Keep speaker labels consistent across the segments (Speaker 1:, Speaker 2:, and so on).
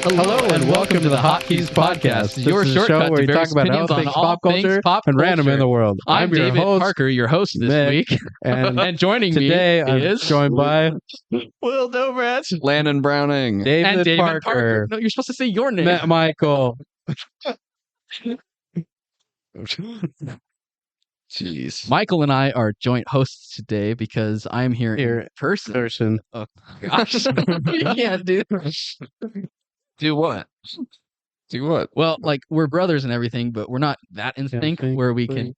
Speaker 1: Hello and welcome to the Hotkeys podcast. Your shortcut
Speaker 2: where
Speaker 1: to
Speaker 2: we talk
Speaker 1: various
Speaker 2: about
Speaker 1: opinions on
Speaker 2: things,
Speaker 1: all
Speaker 2: pop culture,
Speaker 1: things pop
Speaker 2: and random in
Speaker 1: culture.
Speaker 2: the world.
Speaker 1: I'm
Speaker 2: your
Speaker 1: David
Speaker 2: host,
Speaker 1: Parker, your host this
Speaker 2: Mick,
Speaker 1: week,
Speaker 2: and
Speaker 1: and joining
Speaker 2: today
Speaker 1: me
Speaker 2: I'm
Speaker 1: is
Speaker 2: joined by
Speaker 1: Wil Dobratz
Speaker 3: Landon Browning.
Speaker 2: David,
Speaker 1: and David
Speaker 2: Parker,
Speaker 1: No, you're supposed to say your name.
Speaker 2: Matt Michael.
Speaker 3: Jeez.
Speaker 1: Michael and I are joint hosts today because I'm here in person. Oh gosh, you can't do this.
Speaker 3: Do what? Do what?
Speaker 1: Well, like we're brothers and everything, but we're not that in sync where we can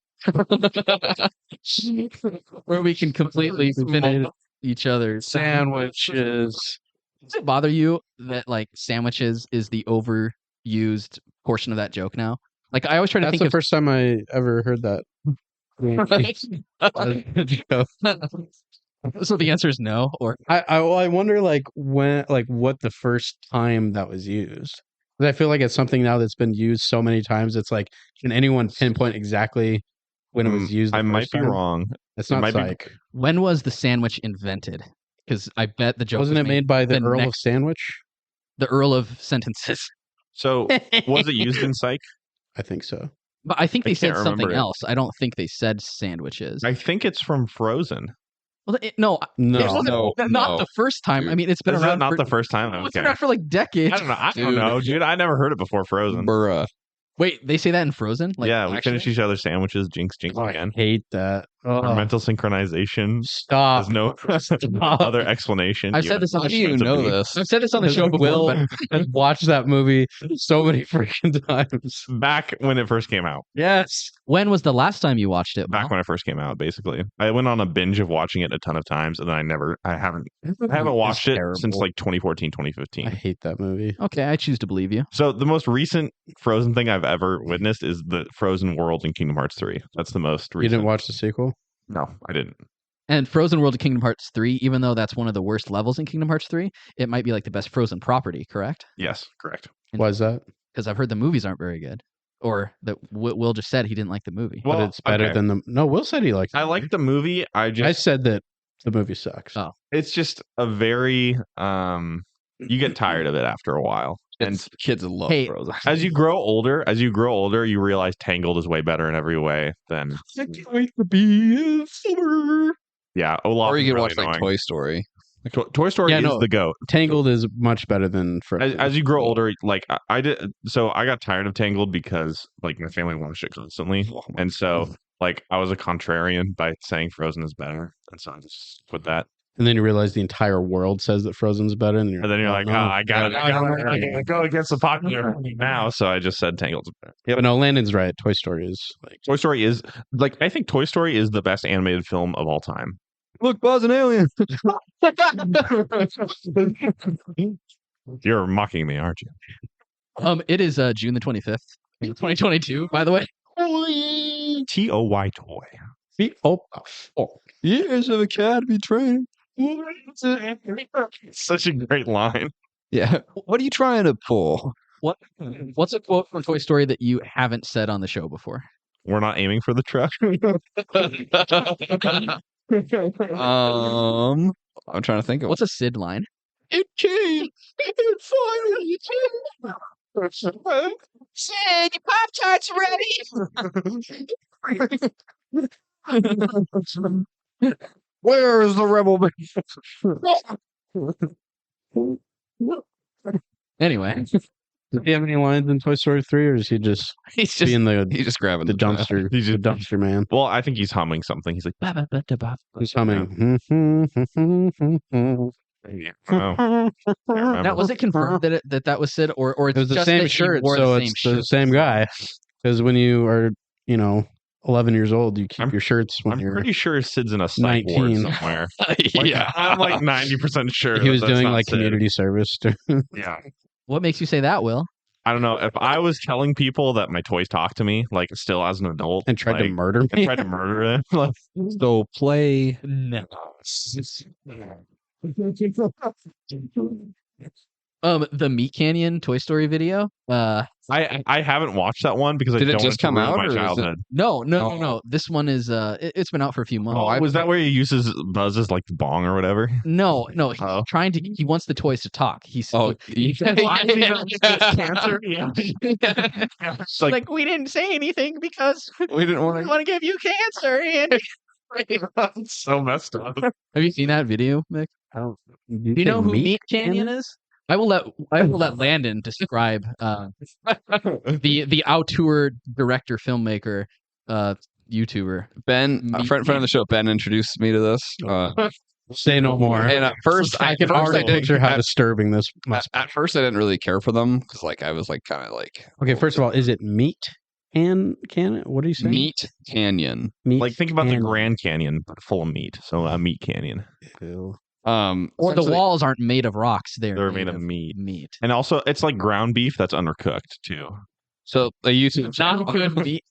Speaker 1: completely finish each other's
Speaker 2: Sandwiches.
Speaker 1: Does it bother you that like sandwiches is the overused portion of that joke now? Like I always try to
Speaker 2: That's
Speaker 1: think
Speaker 2: the
Speaker 1: of
Speaker 2: first time I ever heard that.
Speaker 1: So the answer is no, or
Speaker 2: I wonder like what the first time that was used. 'Cause I feel like it's something now that's been used so many times. It's like, can anyone pinpoint exactly when it was used?
Speaker 4: I might be
Speaker 2: time?
Speaker 4: wrong.
Speaker 2: It's not psych.
Speaker 1: when was the sandwich invented? Because I bet the joke
Speaker 2: Wasn't it made by the Earl of
Speaker 1: next-
Speaker 2: Sandwich?
Speaker 1: the Earl of Sentences.
Speaker 4: So was it used in Psych?
Speaker 2: I think so.
Speaker 1: But I think
Speaker 4: I
Speaker 1: they said
Speaker 4: can't remember
Speaker 1: something
Speaker 4: it.
Speaker 1: else. I don't think they said sandwiches.
Speaker 4: I think it's from Frozen.
Speaker 1: No, it
Speaker 2: No.
Speaker 1: wasn't not
Speaker 3: no.
Speaker 1: the first time.
Speaker 3: Dude.
Speaker 1: I mean, it's been
Speaker 4: Is
Speaker 1: around.
Speaker 4: that not
Speaker 1: for,
Speaker 4: the first time?
Speaker 1: It's been
Speaker 4: Okay.
Speaker 1: around for like decades.
Speaker 4: I don't know. I don't
Speaker 3: Dude.
Speaker 4: know, dude. I never heard it before Frozen.
Speaker 3: Bruh.
Speaker 1: Wait, they say that in Frozen? Like,
Speaker 4: Yeah, we
Speaker 1: actually?
Speaker 4: finish each other's sandwiches. Jinx, jinx
Speaker 2: I
Speaker 4: again.
Speaker 2: hate that.
Speaker 4: Our
Speaker 2: Oh,
Speaker 4: mental synchronization.
Speaker 2: stop.
Speaker 4: There's no other explanation.
Speaker 1: I've said this on
Speaker 3: How
Speaker 1: the
Speaker 3: do you
Speaker 1: show.
Speaker 3: know this?
Speaker 1: I've said this on the show before.
Speaker 2: Will
Speaker 1: but
Speaker 2: has watched that movie so many freaking times.
Speaker 4: Back when it first came out.
Speaker 2: Yes.
Speaker 1: when was the last time you watched it?
Speaker 4: Back
Speaker 1: Will?
Speaker 4: when it first came out, basically. I went on a binge of watching it a ton of times, and then I haven't watched it
Speaker 2: terrible.
Speaker 4: since like 2014,
Speaker 2: I
Speaker 4: 2015.
Speaker 2: hate that movie.
Speaker 1: Okay, I choose to believe you.
Speaker 4: So the most recent Frozen thing I've ever witnessed is the Frozen World in Kingdom Hearts 3. That's the most recent.
Speaker 2: You didn't watch the sequel?
Speaker 4: No, I didn't.
Speaker 1: And Frozen World of Kingdom Hearts 3, even though that's one of the worst levels in Kingdom Hearts 3, it might be like the best Frozen property, correct?
Speaker 4: Yes, correct.
Speaker 2: Why is that?
Speaker 1: Because I've heard the movies aren't very good. Or that Will just said he didn't like the movie.
Speaker 4: Well,
Speaker 2: But it's better
Speaker 4: okay.
Speaker 2: than the... No, Will said he liked it.
Speaker 4: I like the movie. I
Speaker 2: I
Speaker 4: just
Speaker 2: said that the movie sucks.
Speaker 1: Oh.
Speaker 4: it's just a very you get tired of it after a while. And
Speaker 3: Kids love
Speaker 1: Hey,
Speaker 3: Frozen.
Speaker 4: as you grow older, you realize Tangled is way better in every way than
Speaker 2: I can't wait to be in summer.
Speaker 4: yeah, Olaf.
Speaker 3: Or you
Speaker 4: is
Speaker 3: can
Speaker 4: really
Speaker 3: watch like
Speaker 4: annoying.
Speaker 3: Toy Story.
Speaker 4: Toy Story
Speaker 2: Yeah,
Speaker 4: is
Speaker 2: no.
Speaker 4: the goat.
Speaker 2: Tangled is much better than Frozen.
Speaker 4: As you grow older, like I did, so I got tired of Tangled because like my family watched it constantly, and so like I was a contrarian by saying Frozen is better, and so I just put that.
Speaker 2: And then you realize the entire world says that Frozen's better. And,
Speaker 4: And then you're like,
Speaker 2: no.
Speaker 4: I gotta go against the popular now. So I just said Tangled's better.
Speaker 2: But no, Landon's right. Toy Story is like...
Speaker 4: Toy Story is like I think Toy Story is the best animated film of all time.
Speaker 3: Look, Buzz an alien.
Speaker 4: You're mocking me, aren't you?
Speaker 1: It is June the 25th, 2022, by the way.
Speaker 4: TOY toy.
Speaker 2: Oh,
Speaker 3: Years of academy training.
Speaker 4: Such a great line.
Speaker 3: Yeah. What are you trying to pull?
Speaker 1: What's a quote from Toy Story that you haven't said on the show before?
Speaker 4: We're not aiming for the truck.
Speaker 3: I'm trying to think of
Speaker 1: What's a Sid line?
Speaker 3: it. Came. It finally came.
Speaker 1: Sid, your Pop-Tarts ready!
Speaker 3: Where is the rebel?
Speaker 1: Anyway,
Speaker 2: does he have any lines in Toy Story 3, or is he just
Speaker 1: he's just
Speaker 2: being the
Speaker 3: He's just grabbing
Speaker 2: dumpster?
Speaker 4: He's
Speaker 2: the
Speaker 4: just-
Speaker 2: dumpster man.
Speaker 4: Well, I think he's humming something. He's like,
Speaker 2: He's humming.
Speaker 4: oh,
Speaker 1: now. Was it confirmed that that was Sid, or it's
Speaker 2: It was the
Speaker 1: just
Speaker 2: same
Speaker 1: that he
Speaker 2: shirt,
Speaker 1: wore
Speaker 2: so
Speaker 1: the same
Speaker 2: it's the
Speaker 1: shirt?
Speaker 2: same guy. Because when you are, 11 years old, you keep
Speaker 4: I'm-
Speaker 2: your shirts when
Speaker 4: I'm
Speaker 2: you're...
Speaker 4: pretty sure Sid's in a psych ward
Speaker 2: 19.
Speaker 4: somewhere. Like,
Speaker 1: Yeah.
Speaker 4: I'm like 90% sure
Speaker 2: He was
Speaker 4: that's
Speaker 2: doing
Speaker 4: not
Speaker 2: like
Speaker 4: Sid.
Speaker 2: community service.
Speaker 4: Yeah.
Speaker 1: What makes you say that, Will?
Speaker 4: I don't know. If I was telling people that my toys talk to me, like still as an adult,
Speaker 2: and tried to
Speaker 4: like,
Speaker 2: murder
Speaker 4: and
Speaker 2: me.
Speaker 4: tried to murder them, like,
Speaker 3: So play.
Speaker 1: No. The Meat Canyon Toy Story video.
Speaker 4: I haven't watched that one because I
Speaker 3: Did it
Speaker 4: don't
Speaker 3: just
Speaker 4: want to
Speaker 3: come
Speaker 4: ruin
Speaker 3: out,
Speaker 4: my
Speaker 3: or is it-
Speaker 4: childhood.
Speaker 1: No. This one is it's been out for a few months.
Speaker 4: Oh, was that where he uses Buzz as like the bong or whatever?
Speaker 1: No, he's
Speaker 4: Oh.
Speaker 1: trying to. He wants the toys to talk. He's
Speaker 4: Cancer. Yeah. It's like
Speaker 1: we didn't say anything because
Speaker 3: We didn't want to.
Speaker 1: want to give you cancer. And
Speaker 4: it's so messed up.
Speaker 1: have you seen that video, Mick?
Speaker 2: Do
Speaker 1: Do you know who Meat Canyon is? I will let Landon describe the auteur director filmmaker YouTuber.
Speaker 3: Ben, a friend of the show, Ben introduced me to this.
Speaker 2: Say no more.
Speaker 3: And at first,
Speaker 2: I can already picture how disturbing this must be.
Speaker 3: At first, I didn't really care for them because, like, I was like kind of like
Speaker 2: Okay, first of all, is it meat can? What are you saying?
Speaker 3: Meat Canyon.
Speaker 2: Meat
Speaker 4: Like think about the
Speaker 2: Canyon.
Speaker 4: Grand Canyon, but full of meat. So a meat canyon.
Speaker 2: Ew.
Speaker 1: Or the
Speaker 3: essentially-
Speaker 1: walls aren't made of rocks;
Speaker 4: They're made of meat.
Speaker 1: Meat.
Speaker 4: And also, it's like ground beef that's undercooked too.
Speaker 3: So a YouTube channel.
Speaker 1: Not good meat.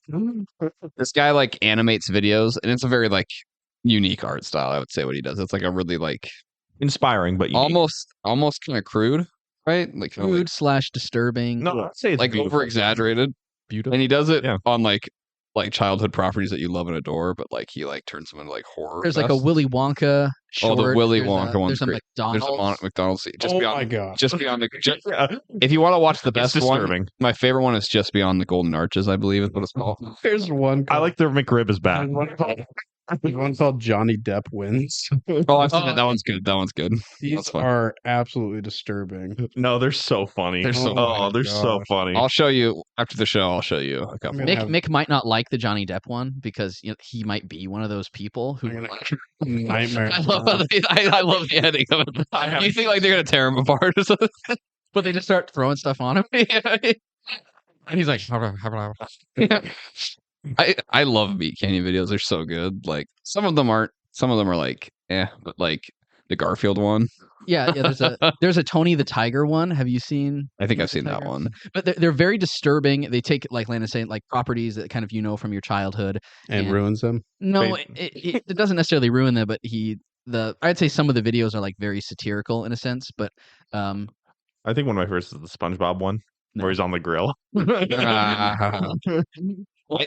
Speaker 3: This guy like animates videos, and it's a very like unique art style. I would say what he does. It's like a really like
Speaker 4: Inspiring, but unique.
Speaker 3: almost kind of crude, right? Like kinda
Speaker 1: Crude / disturbing.
Speaker 4: No, I'd say it's
Speaker 3: like
Speaker 4: beautiful.
Speaker 3: over exaggerated.
Speaker 1: Beautiful.
Speaker 3: And he does it
Speaker 4: Yeah.
Speaker 3: on like childhood properties that you love and adore, but like he like turns them into like horror.
Speaker 1: There's like a
Speaker 3: fest.
Speaker 1: Willy Wonka. Short.
Speaker 3: Oh, the Willy
Speaker 1: There's
Speaker 3: Wonka one's
Speaker 1: There's a
Speaker 3: great. There's
Speaker 1: McDonald's.
Speaker 3: a McDonald's. Just
Speaker 2: Oh
Speaker 3: beyond,
Speaker 2: my god.
Speaker 3: just beyond the. If you want to watch the
Speaker 4: It's
Speaker 3: best one,
Speaker 4: disturbing.
Speaker 3: my favorite one is just beyond the Golden Arches. I believe is what it's called.
Speaker 2: There's one.
Speaker 4: I like the McRib is back.
Speaker 2: There's one called Johnny Depp Wins.
Speaker 3: Oh, I've seen that. That one's good. That one's good.
Speaker 2: These
Speaker 3: That's fun.
Speaker 2: are absolutely disturbing.
Speaker 4: No, they're so funny.
Speaker 3: They're so
Speaker 4: oh, they're so
Speaker 2: gosh.
Speaker 4: funny.
Speaker 3: I'll show you after the show. I'll show you a couple.
Speaker 2: I'm gonna
Speaker 1: Mick might not like the Johnny Depp one because he might be one of those people who.
Speaker 2: I'm gonna- Nightmare.
Speaker 3: I love the ending of it. You think like they're gonna tear him apart or something?
Speaker 1: But they just start throwing stuff on him.
Speaker 3: And he's like, I love Meat Canyon videos. They're so good. Like some of them aren't. Some of them are like, but like the Garfield one.
Speaker 1: Yeah. There's a Tony the Tiger one. Have you seen?
Speaker 3: I think I've seen
Speaker 1: Tiger?
Speaker 3: that one.
Speaker 1: But they're very disturbing. They take, like Landon saying, like properties that kind of from your childhood.
Speaker 2: And
Speaker 1: And-
Speaker 2: ruins them.
Speaker 1: No,
Speaker 4: Wait.
Speaker 1: it doesn't necessarily ruin them, but I'd say some of the videos are like very satirical in a sense, but
Speaker 4: I think one of my favorites is the SpongeBob one where he's on the grill.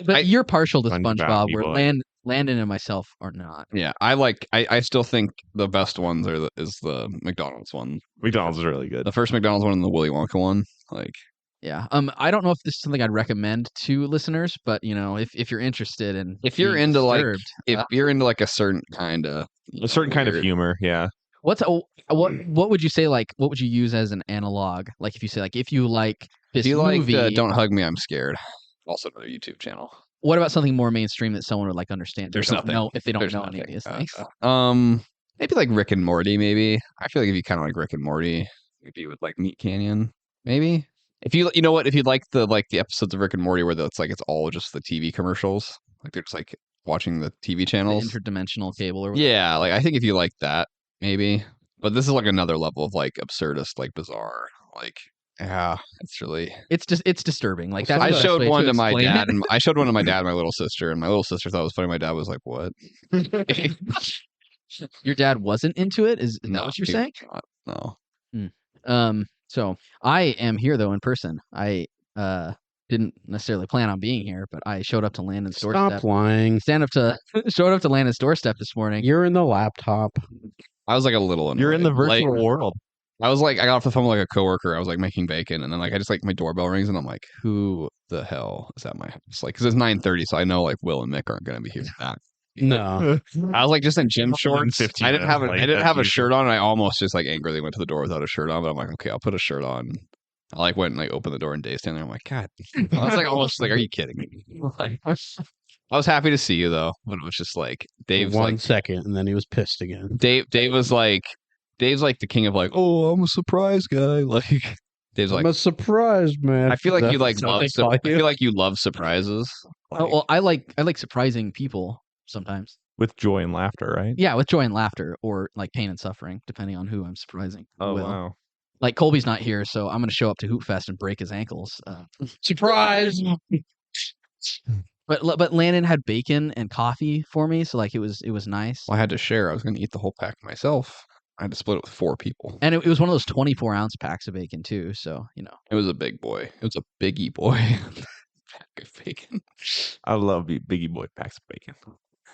Speaker 1: but you're partial to
Speaker 4: SpongeBob
Speaker 1: SpongeBob, where
Speaker 4: people.
Speaker 1: Landon and myself are not.
Speaker 3: Yeah, I still think the best ones is the McDonald's one.
Speaker 4: McDonald's is really good.
Speaker 3: The first McDonald's one and the Willy Wonka one. Like,
Speaker 1: Yeah. I don't know if this is something I'd recommend to listeners, but if you're interested in
Speaker 3: if you're
Speaker 1: being
Speaker 3: into like
Speaker 1: disturbed,
Speaker 3: if you're into like a certain kind of
Speaker 4: A certain kind of humor, yeah.
Speaker 1: what would you say, like what would you use as an analog? Like if you say, like, if you like this
Speaker 3: If you like
Speaker 1: movie,
Speaker 3: Don't Hug Me, I'm Scared. Also another YouTube channel.
Speaker 1: what about something more mainstream that someone would like understand? if
Speaker 3: There's
Speaker 1: they don't
Speaker 3: nothing.
Speaker 1: know if they don't
Speaker 3: There's
Speaker 1: know any of
Speaker 3: nothing.
Speaker 1: these things.
Speaker 3: Maybe like Rick and Morty. Maybe I feel like if you kind of like Rick and Morty, if you would like Meat Canyon, maybe. If you know what, if you like the episodes of Rick and Morty where it's all just the TV commercials, like they're just like watching the TV
Speaker 1: The
Speaker 3: channels.
Speaker 1: interdimensional cable or whatever.
Speaker 3: Yeah, like I think if you like that, maybe. But this is like another level of like absurdist, like bizarre, like yeah, it's really.
Speaker 1: It's disturbing. Like that's
Speaker 3: I
Speaker 1: the best
Speaker 3: showed
Speaker 1: way
Speaker 3: one to my
Speaker 1: explain
Speaker 3: dad,
Speaker 1: it.
Speaker 3: and I showed one to my dad and my little sister, and my little sister thought it was funny. My dad was like, "What?"
Speaker 1: Your dad wasn't into it. Is that what you're
Speaker 3: he
Speaker 1: saying?
Speaker 3: was not. No.
Speaker 1: So I am here though in person. I didn't necessarily plan on being here, but I showed up to Landon's
Speaker 2: Stop
Speaker 1: doorstep.
Speaker 2: lying.
Speaker 1: Showed up to Landon's doorstep this morning.
Speaker 2: You're in the laptop.
Speaker 3: I was like a little.
Speaker 4: You're in the
Speaker 3: annoyed.
Speaker 4: virtual
Speaker 3: Like,
Speaker 4: world.
Speaker 3: I was like, I got off the phone with like a coworker. I was like making bacon, and then like I just like my doorbell rings, and I'm like, who the hell is at my house? Like, because it's 9:30, so I know like Will and Mick aren't gonna be here for that.
Speaker 2: No.
Speaker 3: I was like just in gym shorts.
Speaker 4: 15
Speaker 3: I didn't have
Speaker 4: minutes
Speaker 3: I
Speaker 4: late,
Speaker 3: didn't
Speaker 4: that's
Speaker 3: have a
Speaker 4: usual.
Speaker 3: shirt on. And I almost just like angrily went to the door without a shirt on. But I'm like, okay, I'll put a shirt on. I like went and like opened the door, and Dave's standing there. I'm like, God. I was like almost like, are you kidding me? Like, I was happy to see you though, but it was just like Dave's
Speaker 2: One
Speaker 3: like
Speaker 2: second, and then he was pissed again.
Speaker 3: Dave was like Dave's like the king of like, oh, I'm a surprise guy. Like Dave's like,
Speaker 2: I'm a surprise, man.
Speaker 3: I feel like you like
Speaker 2: That's what
Speaker 3: love.
Speaker 2: they
Speaker 3: I
Speaker 2: call you.
Speaker 3: feel like you love surprises.
Speaker 1: Oh, well, I like surprising people sometimes.
Speaker 4: With joy and laughter, right?
Speaker 1: Yeah, with joy and laughter, or like pain and suffering, depending on who I'm surprising.
Speaker 4: Oh,
Speaker 1: Will.
Speaker 4: wow.
Speaker 1: Like Colby's not here, so I'm going to show up to Hoop Fest and break his ankles.
Speaker 2: Surprise!
Speaker 1: But Landon had bacon and coffee for me, so like it was nice.
Speaker 3: Well, I had to share. I was going to eat the whole pack myself. I had to split it with 4 people.
Speaker 1: And it was one of those 24-ounce packs of bacon too. So
Speaker 3: It was a big boy. It was a biggie boy. Pack of bacon.
Speaker 4: I love Biggie Boy packs of bacon.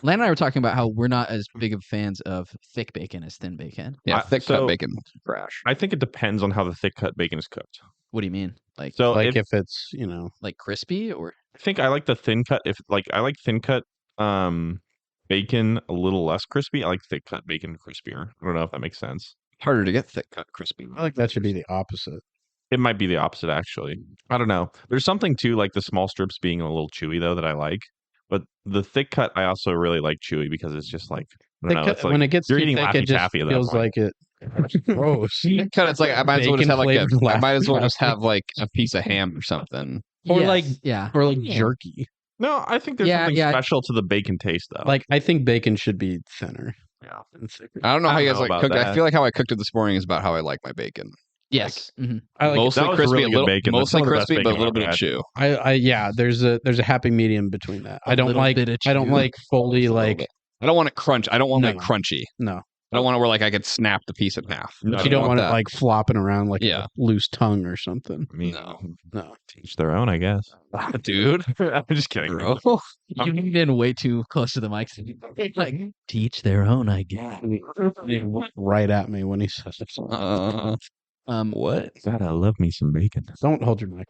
Speaker 1: Landon and I were talking about how we're not as big of fans of thick bacon as thin bacon.
Speaker 3: Yeah, thick cut
Speaker 4: so-
Speaker 3: bacon. Trash.
Speaker 4: I think it depends on how the thick cut bacon is cooked.
Speaker 1: What do you mean? Like
Speaker 4: So
Speaker 2: Like if it's,
Speaker 1: like crispy or
Speaker 4: I think I like the thin cut. I like thin cut bacon a little less crispy. I like thick cut bacon crispier. I don't know if that makes sense.
Speaker 3: Harder to get thick cut crispy.
Speaker 2: I think that should be the opposite.
Speaker 4: It might be the opposite actually. I don't know. There's something to like the small strips being a little chewy though that I like. But the thick cut I also really like chewy because it's just like I don't know. It's like
Speaker 2: when it gets
Speaker 4: you're
Speaker 2: too
Speaker 4: eating
Speaker 2: thick,
Speaker 4: Laffy
Speaker 2: it just
Speaker 4: Taffy at that
Speaker 2: feels
Speaker 4: point.
Speaker 2: like it. Gross.
Speaker 3: Cut. It's like I might as well just have like
Speaker 2: Bacon-flavored
Speaker 3: I might as well
Speaker 2: Laffy
Speaker 3: just have like a piece of ham or something.
Speaker 2: Or
Speaker 1: Yes,
Speaker 2: like
Speaker 1: yeah.
Speaker 2: or like jerky.
Speaker 4: No, I think there's
Speaker 1: Yeah,
Speaker 4: something
Speaker 1: yeah.
Speaker 4: special to the bacon taste though.
Speaker 2: Like I think bacon should be thinner.
Speaker 4: Yeah.
Speaker 2: and thicker.
Speaker 3: I don't know
Speaker 4: I
Speaker 3: how you
Speaker 4: don't
Speaker 3: guys
Speaker 4: know
Speaker 3: like
Speaker 4: about
Speaker 3: cooked it. I
Speaker 4: that.
Speaker 3: feel like how I cooked it this morning is about how I like my bacon.
Speaker 1: Yes. Mhm.
Speaker 2: I like
Speaker 3: Mostly
Speaker 4: that was
Speaker 3: crispy,
Speaker 4: really
Speaker 3: a
Speaker 4: good
Speaker 3: little
Speaker 4: bacon. That's
Speaker 3: mostly
Speaker 4: some of the best
Speaker 3: crispy, but a
Speaker 4: bacon
Speaker 3: little
Speaker 4: I've
Speaker 3: bit of
Speaker 4: had.
Speaker 3: chew.
Speaker 2: I yeah. There's a happy medium between that.
Speaker 1: A
Speaker 2: I don't
Speaker 1: little
Speaker 2: like
Speaker 1: bit of
Speaker 2: I don't
Speaker 1: chew.
Speaker 2: like fully
Speaker 3: Just a little
Speaker 2: like
Speaker 3: bit. I don't want it crunch. I don't want it
Speaker 2: No.
Speaker 3: crunchy.
Speaker 2: no.
Speaker 3: I don't want it where like I could snap the piece in half.
Speaker 4: No,
Speaker 2: But you don't want it
Speaker 3: that.
Speaker 2: like flopping around like
Speaker 3: Yeah.
Speaker 2: a loose tongue or something.
Speaker 4: I mean,
Speaker 3: No.
Speaker 2: No.
Speaker 4: teach their own, I guess.
Speaker 3: Dude,
Speaker 4: I'm just kidding.
Speaker 3: bro.
Speaker 1: You leaned in way too close to the mic. Like teach their own, I guess.
Speaker 2: Right at me when he says it.
Speaker 3: What?
Speaker 4: God, I love me some bacon.
Speaker 2: Don't hold your mic.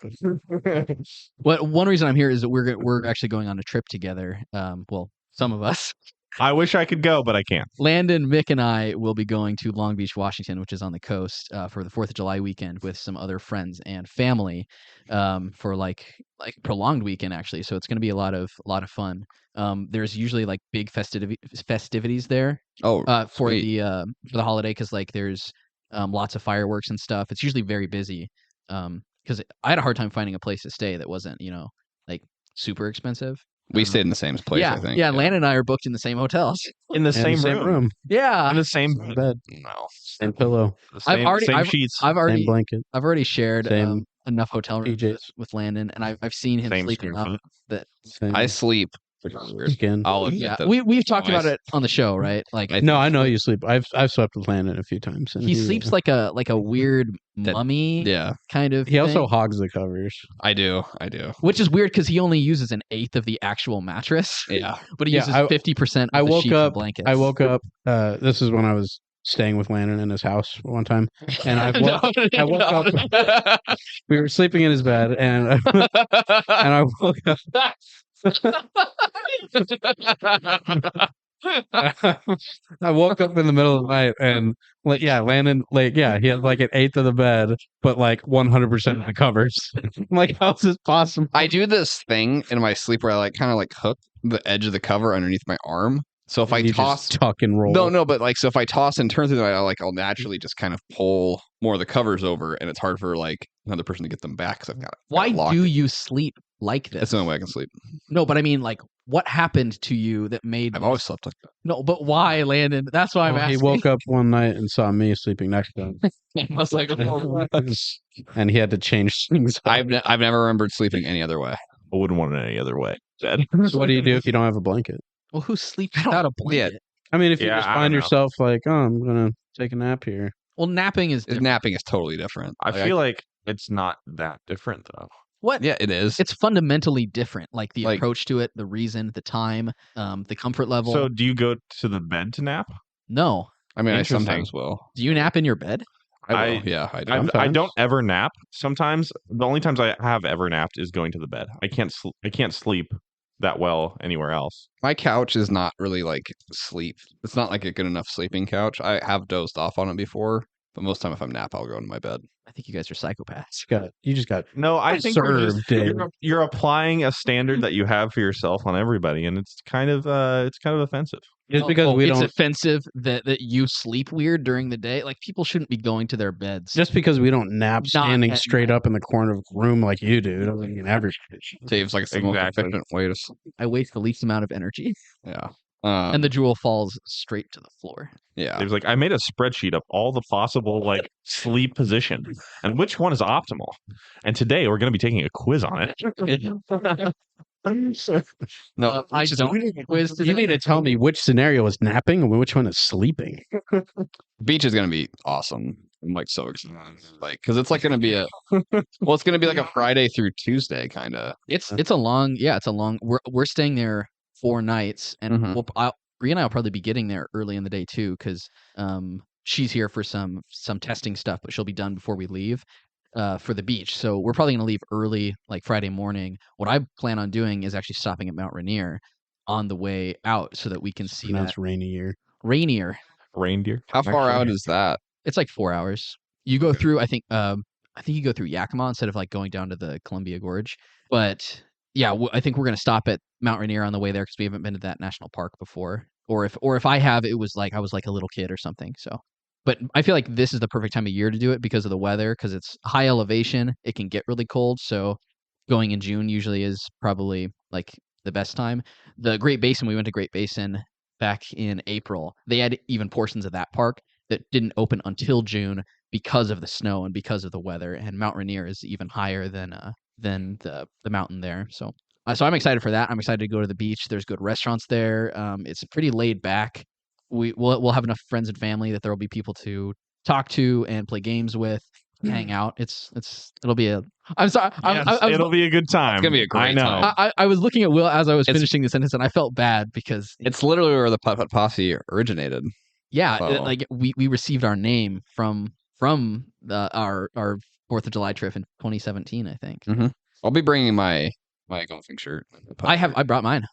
Speaker 1: One reason I'm here is that we're actually going on a trip together. Well, some of us.
Speaker 4: I wish I could go, but I can't.
Speaker 1: Landon, Mick, and I will be going to Long Beach, Washington, which is on the coast, for the 4th of July weekend with some other friends and family, for like prolonged weekend actually. So it's going to be a lot of fun. There's usually like big festivities there
Speaker 3: Oh,
Speaker 1: for
Speaker 3: sweet.
Speaker 1: the holiday because like there's lots of fireworks and stuff. It's usually very busy because I had a hard time finding a place to stay that wasn't like super expensive.
Speaker 3: We stayed in the same place,
Speaker 1: yeah,
Speaker 3: I think.
Speaker 1: yeah. Landon and I are booked in the same hotels.
Speaker 4: In the
Speaker 2: And
Speaker 4: same, room.
Speaker 1: Yeah,
Speaker 4: In the same
Speaker 2: Bed.
Speaker 3: No.
Speaker 2: Same pillow.
Speaker 4: the same,
Speaker 1: already-
Speaker 4: same
Speaker 1: I've-
Speaker 4: sheets.
Speaker 1: I've
Speaker 2: Same blanket.
Speaker 1: already shared
Speaker 2: Same
Speaker 1: enough hotel rooms
Speaker 2: PJs.
Speaker 1: with Landon, and I've seen him
Speaker 4: Same
Speaker 1: sleep
Speaker 4: square
Speaker 1: enough
Speaker 4: foot.
Speaker 1: that
Speaker 2: Same
Speaker 3: I sleep. Which is weird.
Speaker 2: skin.
Speaker 3: I'll admit
Speaker 1: yeah,
Speaker 3: that.
Speaker 1: we've talked about
Speaker 3: Nice.
Speaker 1: it on the show, right? Like
Speaker 3: I
Speaker 2: No, I know you sleep. I've slept with Landon a few times. And
Speaker 1: he sleeps like a weird
Speaker 3: That-
Speaker 1: mummy
Speaker 3: Yeah,
Speaker 1: kind of.
Speaker 2: He also
Speaker 1: thing,
Speaker 2: hogs the covers.
Speaker 3: I do.
Speaker 1: which is weird because he only uses an eighth of the actual mattress,
Speaker 3: Yeah.
Speaker 1: but he
Speaker 2: Yeah,
Speaker 1: uses
Speaker 2: I-
Speaker 1: 50%.
Speaker 2: I
Speaker 1: of the
Speaker 2: woke
Speaker 1: sheets and
Speaker 2: up.
Speaker 1: blankets.
Speaker 2: I woke up. This is when I was staying with Landon in his house one time, and I woke up. We were sleeping in his bed, and I woke up. I woke up in the middle of the night and Landon he had like an eighth of the bed, but like 100% of the covers. I'm like, how's this possible?
Speaker 3: I do this thing in my sleep where I like kind of like hook the edge of the cover underneath my arm. So if I
Speaker 2: You
Speaker 3: toss,
Speaker 2: just tuck and roll.
Speaker 3: no, but like so if I toss and turn through the night, I'll naturally just kind of pull more of the covers over, and it's hard for like another person to get them back because I've got.
Speaker 1: Why
Speaker 3: locked.
Speaker 1: do you sleep like this?
Speaker 3: That's the only way I can sleep.
Speaker 1: No, but I mean, like, what happened to you that made?
Speaker 3: I've always slept like that.
Speaker 1: No, but why, Landon? That's why I'm
Speaker 2: Well,
Speaker 1: asking.
Speaker 2: he woke up one night and saw me sleeping next to him,
Speaker 1: I was like, oh,
Speaker 2: and he had to change things. up.
Speaker 3: I've never remembered sleeping any other way.
Speaker 4: I wouldn't want it any other way. Said.
Speaker 2: So what do you do if you don't have a blanket?
Speaker 1: well, who sleeps without a blanket?
Speaker 2: I mean, if you
Speaker 4: Yeah,
Speaker 2: just
Speaker 4: I
Speaker 2: find
Speaker 4: don't know.
Speaker 2: yourself like, oh, I'm gonna take a nap here.
Speaker 1: Well, napping is different.
Speaker 3: Napping is totally different.
Speaker 4: I
Speaker 3: Like,
Speaker 4: feel like it's not that different though.
Speaker 1: what?
Speaker 3: yeah, it is.
Speaker 1: It's fundamentally different. Like the
Speaker 3: Like-
Speaker 1: approach to it, the reason, the time, the comfort level.
Speaker 4: So, do you go to the bed to nap?
Speaker 1: no.
Speaker 3: I mean, I
Speaker 4: Interesting.
Speaker 3: sometimes will.
Speaker 1: Do you nap in your bed?
Speaker 3: I will.
Speaker 4: I-
Speaker 3: Yeah, I do.
Speaker 4: I
Speaker 2: Sometimes.
Speaker 4: don't ever nap. Sometimes the only times I have ever napped is going to the bed. I can't sleep that well anywhere else.
Speaker 3: My couch is not really like sleep. It's not like a good enough sleeping couch. I have dozed off on it before, but most time if I'm nap, I'll go into my bed.
Speaker 1: I think you guys are psychopaths.
Speaker 2: You just got
Speaker 4: No, I think you're,
Speaker 2: served, Dave.
Speaker 4: you're applying a standard that you have for yourself on everybody, and it's kind of offensive.
Speaker 2: just because we
Speaker 1: it's
Speaker 2: don't
Speaker 1: offensive that you sleep weird during the day. Like people shouldn't be going to their beds.
Speaker 2: just because we don't nap
Speaker 1: Not
Speaker 2: standing
Speaker 1: at
Speaker 2: straight
Speaker 1: night.
Speaker 2: up in the corner of a room like you do. Doesn't mean everybody.
Speaker 3: Dave's like it's the most
Speaker 4: Exactly.
Speaker 3: efficient way to sleep.
Speaker 1: I waste the least amount of energy,
Speaker 3: Yeah.
Speaker 1: and the jewel falls straight to the floor.
Speaker 3: Yeah.
Speaker 4: It was like I made a spreadsheet of all the possible like sleep positions and which one is optimal. And today we're going to be taking a quiz on it.
Speaker 3: No,
Speaker 1: I
Speaker 3: it's just-
Speaker 1: don't quiz
Speaker 2: You need to tell me which scenario is napping and which one is sleeping.
Speaker 3: beach is gonna be awesome. I'm like so excited, like because it's like gonna be it's gonna be like a Friday through Tuesday kind of.
Speaker 1: It's a long we're staying there 4 nights, and
Speaker 3: Mhm.
Speaker 1: Bree and I will probably be getting there early in the day too, because she's here for some testing stuff, but she'll be done before we leave for the beach. So we're probably gonna leave early, like Friday morning. What I plan on doing is actually stopping at Mount Rainier on the way out, so that we can see that
Speaker 2: That's Rainier.
Speaker 1: Rainier.
Speaker 4: Reindeer.
Speaker 3: How far out
Speaker 4: actually.
Speaker 3: is that?
Speaker 1: It's like 4 hours. You go through, I think you go through Yakima instead of like going down to the Columbia Gorge. But yeah, I think we're gonna stop at Mount Rainier on the way there, because we haven't been to that national park before. Or if I have, it was like I was like a little kid or something. So, but I feel like this is the perfect time of year to do it because of the weather, because it's high elevation. It can get really cold. So going in June usually is probably like the best time. The Great Basin, we went to Great Basin back in April. They had even portions of that park that didn't open until June because of the snow and because of the weather. And Mount Rainier is even higher than the mountain there. So I'm excited for that. I'm excited to go to the beach. There's good restaurants there. It's pretty laid back. We'll have enough friends and family that there will be people to talk to and play games with, hang out. It'll be a. I'm sorry.
Speaker 4: Yes, it'll be a good time.
Speaker 3: It's gonna be a great
Speaker 4: I know.
Speaker 3: time.
Speaker 1: I was looking at Will as I was finishing the sentence, and I felt bad because
Speaker 3: It's literally where the Putt Putt Posse originated.
Speaker 1: yeah,
Speaker 3: So-
Speaker 1: like we received our name from our 4th of July trip in 2017, I think.
Speaker 3: Mhm. I'll be bringing my golfing shirt.
Speaker 1: I brought mine.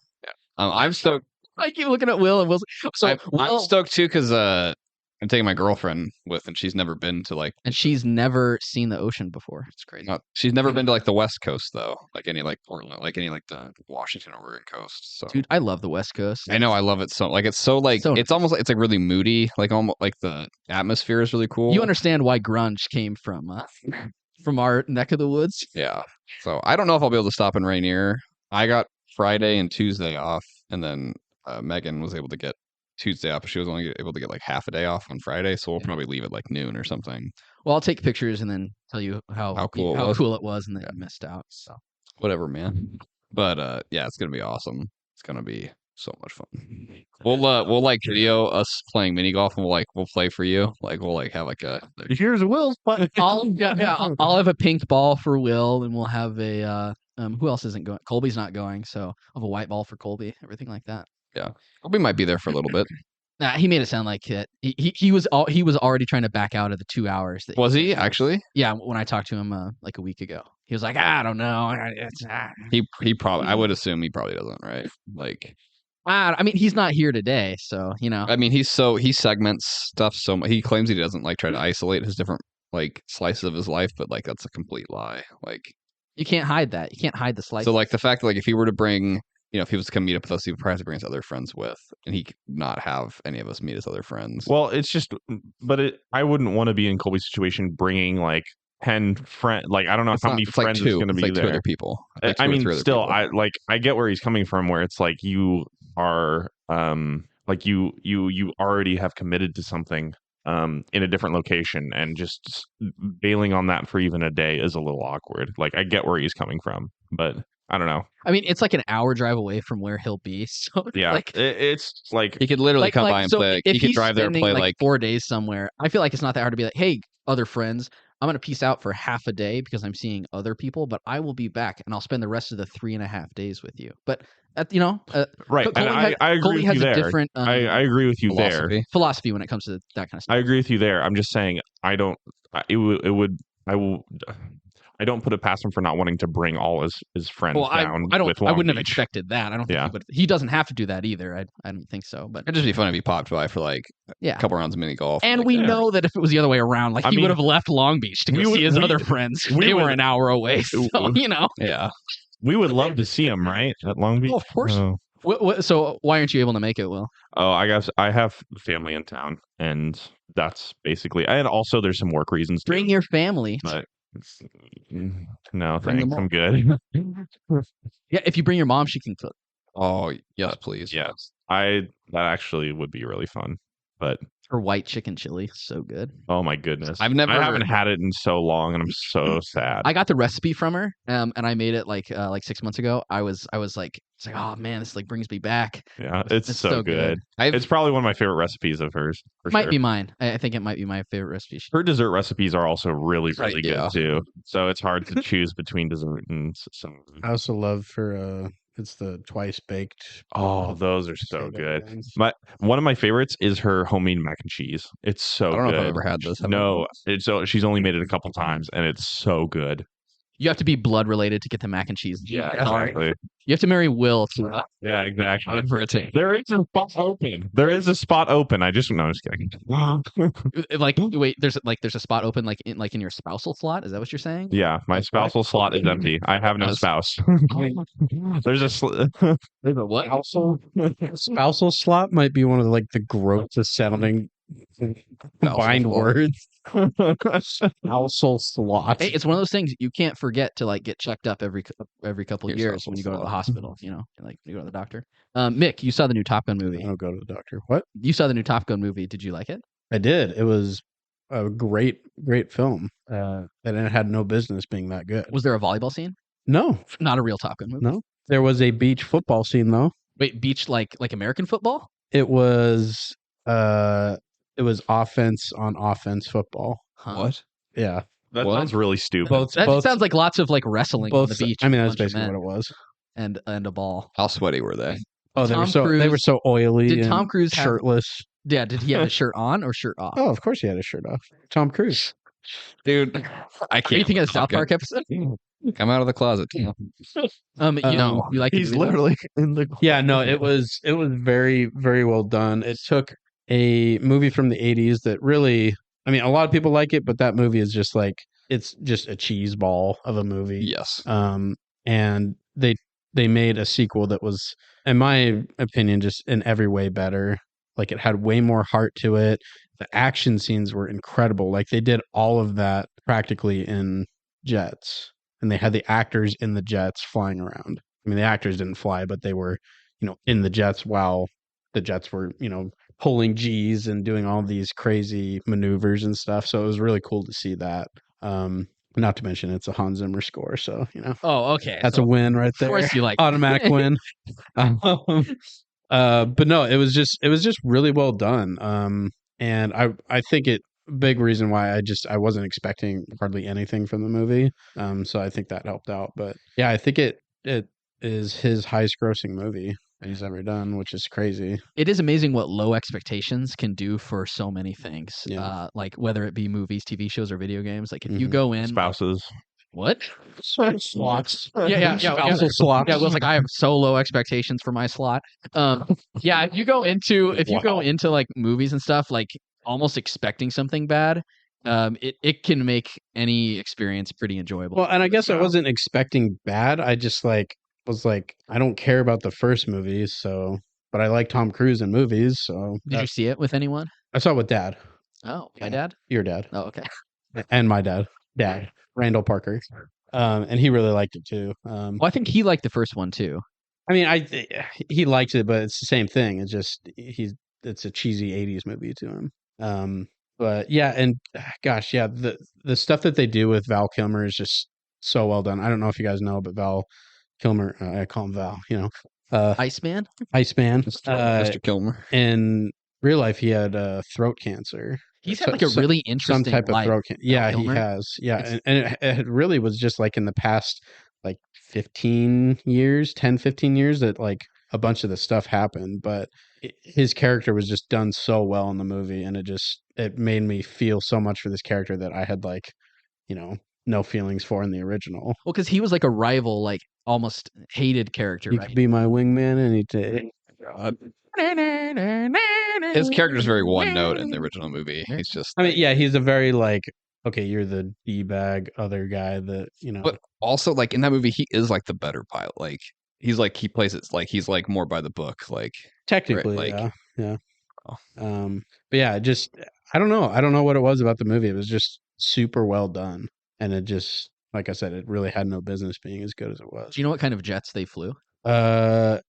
Speaker 3: I'm stoked.
Speaker 1: I keep looking at Will, and Will's so
Speaker 3: I'm
Speaker 1: Will,
Speaker 3: stoked too because I'm taking my girlfriend with, and she's never been to like.
Speaker 1: and she's never seen the ocean before. It's crazy.
Speaker 3: She's never been to like the West Coast though, like any like Portland, like any like the Washington or Oregon coast. So
Speaker 1: Dude, I love the West Coast.
Speaker 3: I know I love it so. Like it's so like
Speaker 1: So
Speaker 3: it's almost like it's like really moody. Like almost like the atmosphere is really cool.
Speaker 1: You understand why grunge came from our neck of the woods?
Speaker 3: Yeah. So I don't know if I'll be able to stop in Rainier. I got Friday and Tuesday off, and then Megan was able to get Tuesday off, but she was only able to get like half a day off on Friday. So we'll probably leave at like noon or something.
Speaker 1: Well, I'll take pictures and then tell you how
Speaker 3: cool
Speaker 1: cool
Speaker 3: it
Speaker 1: it was, and then you missed out. So
Speaker 3: Whatever, man. But yeah, it's gonna be awesome. It's gonna be so much fun. We'll like video us playing mini golf, and we'll play for you. Like we'll like have like a
Speaker 4: Here's Will's button.
Speaker 1: I'll have a pink ball for Will, and we'll have a who else isn't going? Colby's not going, so I'll have a white ball for Colby. Everything like that.
Speaker 3: we might be there for a little bit.
Speaker 1: Nah, he made it sound like it. He was already trying to back out of the 2 hours. That
Speaker 3: Was he
Speaker 1: said.
Speaker 3: actually?
Speaker 1: Yeah, when I talked to him like a week ago, he was like, I don't know.
Speaker 3: He probably. I would assume he probably doesn't, right? Like
Speaker 1: I mean, he's not here today, so you know.
Speaker 3: I mean, he segments stuff so much. He claims he doesn't like try to isolate his different like slices of his life, but like that's a complete lie. Like
Speaker 1: You can't hide that. You can't hide the slice.
Speaker 3: so, like the fact that like if he were to bring, if he was to come meet up with us, he would probably have to bring his other friends with, and he could not have any of us meet his other friends.
Speaker 4: Well, it's just, I wouldn't want to be in Colby's situation bringing like 10 friends. Like I don't know how many
Speaker 3: it's like
Speaker 4: friends
Speaker 3: two.
Speaker 4: is going to
Speaker 3: It's
Speaker 4: be
Speaker 3: like two
Speaker 4: there.
Speaker 3: other people. Like two
Speaker 4: I
Speaker 3: or
Speaker 4: mean,
Speaker 3: three other
Speaker 4: still,
Speaker 3: people.
Speaker 4: I get where he's coming from. Where it's like you are, like you already have committed to something, in a different location, and just bailing on that for even a day is a little awkward. Like I get where he's coming from, but I don't know.
Speaker 1: I mean, it's like an hour drive away from where he'll be. So
Speaker 4: Yeah,
Speaker 1: like,
Speaker 4: it's like
Speaker 3: He could literally come by and
Speaker 1: so
Speaker 3: play.
Speaker 1: if
Speaker 3: He could
Speaker 1: he's
Speaker 3: drive there and
Speaker 1: spending,
Speaker 3: play like
Speaker 1: 4 days somewhere, I feel like it's not that hard to be like, hey, other friends, I'm gonna peace out for half a day because I'm seeing other people, but I will be back and I'll spend the rest of the 3.5 days with you. But
Speaker 4: right.
Speaker 1: Colby
Speaker 4: And I agree
Speaker 1: Colby
Speaker 4: with
Speaker 1: has
Speaker 4: you
Speaker 1: a
Speaker 4: there.
Speaker 1: different
Speaker 4: I agree with you there.
Speaker 3: philosophy.
Speaker 1: philosophy when it comes to that kind of stuff.
Speaker 4: I agree with you there. I'm just saying I don't. I don't put it past him for not wanting to bring all his friends
Speaker 1: Well,
Speaker 4: down.
Speaker 1: I
Speaker 4: with
Speaker 1: wouldn't have
Speaker 4: Long Beach.
Speaker 1: expected that. I don't think
Speaker 4: Yeah.
Speaker 1: he would. He doesn't have to do that either. I don't think so. But
Speaker 3: It'd just be fun if he popped by for like
Speaker 1: yeah.
Speaker 3: a couple rounds of mini golf.
Speaker 1: And
Speaker 3: like
Speaker 1: we
Speaker 3: that.
Speaker 1: know that if it was the other way around, like
Speaker 4: I
Speaker 1: he
Speaker 4: mean,
Speaker 1: would have left Long Beach to go
Speaker 4: we
Speaker 1: see
Speaker 4: would-
Speaker 1: his
Speaker 4: we-
Speaker 1: other friends.
Speaker 4: we
Speaker 1: They were
Speaker 4: would-
Speaker 1: an hour away, so
Speaker 3: Yeah.
Speaker 4: We would love to see him, right, at Long Beach.
Speaker 1: Oh, of course.
Speaker 4: Oh.
Speaker 1: So why aren't you able to make it, Will?
Speaker 4: I guess I have family in town, and that's basically. And also, there's some work reasons.
Speaker 1: Bring
Speaker 4: too,
Speaker 1: your family.
Speaker 4: But no,
Speaker 3: Bring them
Speaker 4: thanks. I'm good.
Speaker 1: Yeah, if you bring your mom, she can cook.
Speaker 3: Oh yes, please.
Speaker 4: Yes, that actually would be really fun. But
Speaker 1: Her white chicken chili, so good.
Speaker 4: oh my goodness,
Speaker 3: I've
Speaker 4: I
Speaker 3: never-
Speaker 4: haven't had it in so long, and I'm so sad.
Speaker 1: I got the recipe from her, and I made it like 6 months ago. I was like, it's like, oh man, this like brings me back.
Speaker 4: Yeah, it's so good.
Speaker 3: I've
Speaker 4: It's probably one of my favorite recipes of hers. For
Speaker 1: Might
Speaker 4: sure.
Speaker 1: be mine. I think it might be my favorite recipe.
Speaker 4: Her dessert recipes are also really
Speaker 3: Right,
Speaker 4: good
Speaker 3: yeah.
Speaker 4: too. So it's hard to choose between dessert and some.
Speaker 2: I also love for it's the twice baked.
Speaker 4: Oh, those are so
Speaker 2: potato
Speaker 4: good.
Speaker 2: things.
Speaker 4: One of my favorites is her homemade mac and cheese. It's so
Speaker 3: I don't know
Speaker 4: good.
Speaker 3: if I've ever had this. Have I?
Speaker 4: No, she's only made it a couple times, and it's so good.
Speaker 1: You have to be blood related to get the mac and cheese.
Speaker 4: Exactly.
Speaker 1: You have to marry Will to
Speaker 4: Yeah, exactly.
Speaker 3: For a team.
Speaker 4: There is a spot open. There is a spot open. I just no, I'm just kidding.
Speaker 1: like wait. There's a spot open like in your spousal slot. Is that what you're saying?
Speaker 4: Yeah, my
Speaker 1: Like,
Speaker 4: spousal slot is empty. I have no spouse. There's a
Speaker 1: There's a what?
Speaker 2: Spousal slot might be one of like the grossest sounding combined
Speaker 3: slot.
Speaker 2: words. Spousal slot.
Speaker 1: Hey, it's one of those things you can't forget to like get checked up every couple of
Speaker 3: Your
Speaker 1: years when you go to the
Speaker 3: slot.
Speaker 1: hospital. You know, like when you go to the doctor. Mick, you saw the new Top Gun
Speaker 2: I
Speaker 1: movie.
Speaker 2: don't go to the doctor. What?
Speaker 1: You saw the new Top Gun movie. Did you like it?
Speaker 2: I did. It was a great film. And it had no business being that good.
Speaker 1: Was there a volleyball scene?
Speaker 2: No,
Speaker 1: Not a real Top Gun movie.
Speaker 2: no. There was a beach football scene though.
Speaker 1: Wait, beach like American football?
Speaker 2: It was offense on offense football.
Speaker 1: Huh.
Speaker 3: What?
Speaker 2: Yeah.
Speaker 4: that
Speaker 3: What?
Speaker 4: sounds really stupid.
Speaker 1: That sounds like lots of like wrestling on
Speaker 2: both.
Speaker 1: the beach.
Speaker 2: I mean,
Speaker 1: with a
Speaker 2: that's
Speaker 1: bunch of
Speaker 2: basically
Speaker 1: men
Speaker 2: what it was.
Speaker 1: and a ball.
Speaker 3: How sweaty were they?
Speaker 2: Oh, they
Speaker 1: Tom
Speaker 2: were
Speaker 1: Cruise-
Speaker 2: so oily.
Speaker 1: Did
Speaker 2: and
Speaker 1: Tom Cruise have-
Speaker 2: shirtless?
Speaker 1: Yeah, did he have a shirt on or shirt off?
Speaker 2: Oh, of course he had his shirt off. Tom Cruise.
Speaker 3: Dude, I can't.
Speaker 1: Anything in the South
Speaker 3: Okay.
Speaker 1: Park episode?
Speaker 3: Come out of the closet.
Speaker 1: You like
Speaker 4: He's
Speaker 1: the movie, though?
Speaker 4: literally in the.
Speaker 2: Yeah, no, it was very, very well done. It took a movie from the 80s that really, I mean, a lot of people like it, but that movie is just like, it's just a cheese ball of a movie.
Speaker 3: Yes.
Speaker 2: And they made a sequel that was, in my opinion, just in every way better. Like it had way more heart to it. The action scenes were incredible. Like they did all of that practically in jets, and they had the actors in the jets flying around. I mean, the actors didn't fly, but they were, in the jets while the jets were, pulling G's and doing all these crazy maneuvers and stuff. So it was really cool to see that. Not to mention it's a Hans Zimmer score, so
Speaker 1: Oh, okay.
Speaker 2: that's
Speaker 1: so
Speaker 2: a win right
Speaker 1: of
Speaker 2: there.
Speaker 1: course you like
Speaker 2: Automatic win. But no, it was just really well done. And I think big reason why I wasn't expecting hardly anything from the movie. So I think that helped out. But yeah, I think it is his highest grossing movie that he's ever done, which is crazy.
Speaker 1: It is amazing what low expectations can do for so many things.
Speaker 2: Yeah.
Speaker 1: Like whether it be movies, TV shows, or video games. Like if you
Speaker 2: Mhm.
Speaker 1: go in,
Speaker 4: Spouses.
Speaker 1: what?
Speaker 2: Slots.
Speaker 1: Yeah.
Speaker 2: Spousal slots.
Speaker 1: Yeah, Will's like, I have so low expectations for my slot. Yeah, if you go into like movies and stuff, like almost expecting something bad, it can make any experience pretty enjoyable.
Speaker 2: Well, and I guess I wasn't expecting bad. I just was like, I don't care about the first movie, but I like Tom Cruise in movies, so
Speaker 1: Did you see it with anyone?
Speaker 2: I saw it with Dad,
Speaker 1: Oh, my
Speaker 2: Yeah.
Speaker 1: dad.
Speaker 2: your dad,
Speaker 1: Oh, okay.
Speaker 2: and my dad, Randall Parker, and he really liked it too.
Speaker 1: Well, I think he liked the first one too.
Speaker 2: I mean, he liked it, but it's the same thing. It's just it's a cheesy '80s movie to him. But yeah, and gosh, yeah, the stuff that they do with Val Kilmer is just so well done. I don't know if you guys know, but Val Kilmer, I call him Val,
Speaker 1: Iceman.
Speaker 2: Iceman.
Speaker 3: Mr. Kilmer.
Speaker 2: In real life, he had throat cancer.
Speaker 1: He's had like a really interesting
Speaker 2: some type of
Speaker 1: life.
Speaker 2: throat cancer. Yeah, he
Speaker 1: Kilmer?
Speaker 2: has. Yeah,
Speaker 1: It's-
Speaker 2: and it really was just like in the past, like 15 years, 10, 15 years that like a bunch of the stuff happened. But his character was just done so well in the movie, and it made me feel so much for this character that I had like, no feelings for in the original.
Speaker 1: Well, because he was like a rival, like almost hated character,
Speaker 2: You
Speaker 1: right?
Speaker 2: could be my wingman any day.
Speaker 3: His character's very one note in the original movie. He's just.
Speaker 2: I mean, yeah, he's a very like, okay, you're the d-bag other guy that
Speaker 3: But also, like in that movie, he is like the better pilot. Like he's like he plays it like he's like more by the book. Like
Speaker 2: technically,
Speaker 3: like-
Speaker 2: yeah.
Speaker 3: Oh.
Speaker 2: But yeah, just I don't know what it was about the movie. It was just super well done, and it just, like I said, it really had no business being as good as it was.
Speaker 1: Do you know what kind of jets they flew?
Speaker 2: F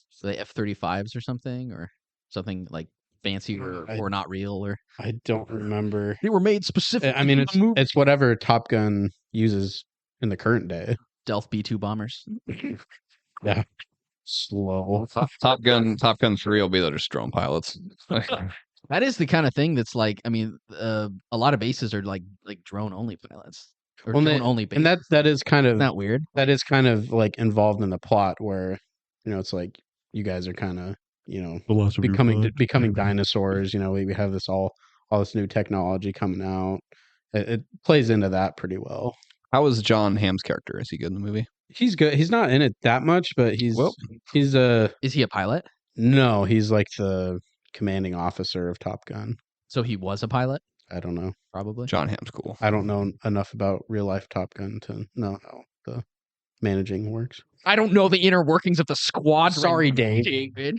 Speaker 1: So they F-35s or something like fancy or not real, or
Speaker 2: I don't remember.
Speaker 1: they were made specifically.
Speaker 2: I mean, it's whatever Top Gun uses in the current day.
Speaker 1: Stealth B-2 bombers.
Speaker 2: Yeah, slow.
Speaker 3: Top Gun 3 will be the just drone pilots.
Speaker 1: That is the kind of thing that's like, I mean, a lot of bases are like drone only pilots or
Speaker 2: Well,
Speaker 1: drone only bases.
Speaker 2: and that is kind of
Speaker 1: not weird.
Speaker 2: That is kind of like involved in the plot where, you know, it's like you guys are kind of, you know, becoming dinosaurs. You know, we have all this new technology coming out. It plays into that pretty well.
Speaker 3: How was John Hamm's character? Is he good in the movie?
Speaker 2: He's good. He's not in it that much, but he's
Speaker 1: Is he a pilot?
Speaker 2: No, he's like the commanding officer of Top Gun.
Speaker 1: So he was a pilot?
Speaker 2: I don't know.
Speaker 1: Probably.
Speaker 3: John Hamm's cool.
Speaker 2: I don't know enough about real life Top Gun to know how the managing works.
Speaker 1: I don't know the inner workings of the squadron.
Speaker 2: Sorry, David.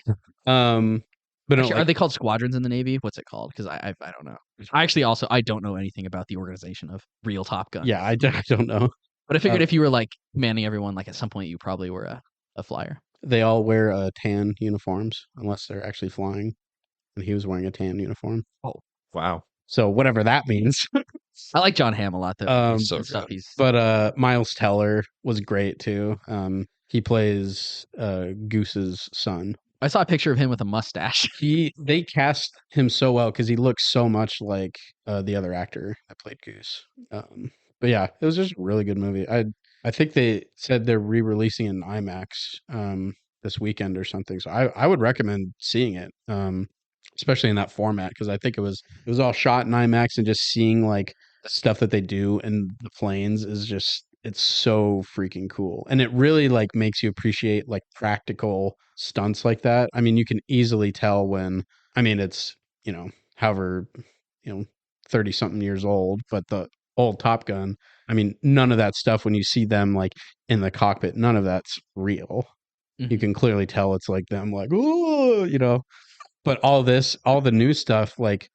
Speaker 2: But
Speaker 1: actually, are they called squadrons in the Navy? What's it called? Because I don't know. I don't know anything about the organization of real Top Gun.
Speaker 2: Yeah, I don't know.
Speaker 1: But I figured if you were like manning everyone, like at some point you probably were a flyer.
Speaker 2: They all wear tan uniforms unless they're actually flying. And he was wearing a tan uniform.
Speaker 4: Oh, wow.
Speaker 2: So whatever that means.
Speaker 1: I like John Hamm a lot, though.
Speaker 2: But Miles Teller was great too. He plays Goose's son.
Speaker 1: I saw a picture of him with a mustache.
Speaker 2: They cast him so well because he looks so much like the other actor that played Goose. But yeah, it was just a really good movie. I think they said they're re-releasing in IMAX this weekend or something. So I would recommend seeing it, especially in that format, because I think it was all shot in IMAX, and just seeing like the stuff that they do in the planes is just, it's so freaking cool. And it really like makes you appreciate like practical stunts like that. I mean, you can easily tell when, I mean, it's, you know, however, 30 something years old, but the old Top Gun, I mean, none of that stuff, when you see them like in the cockpit, none of that's real. Mm-hmm. You can clearly tell it's like them like, oh, but all the new stuff, like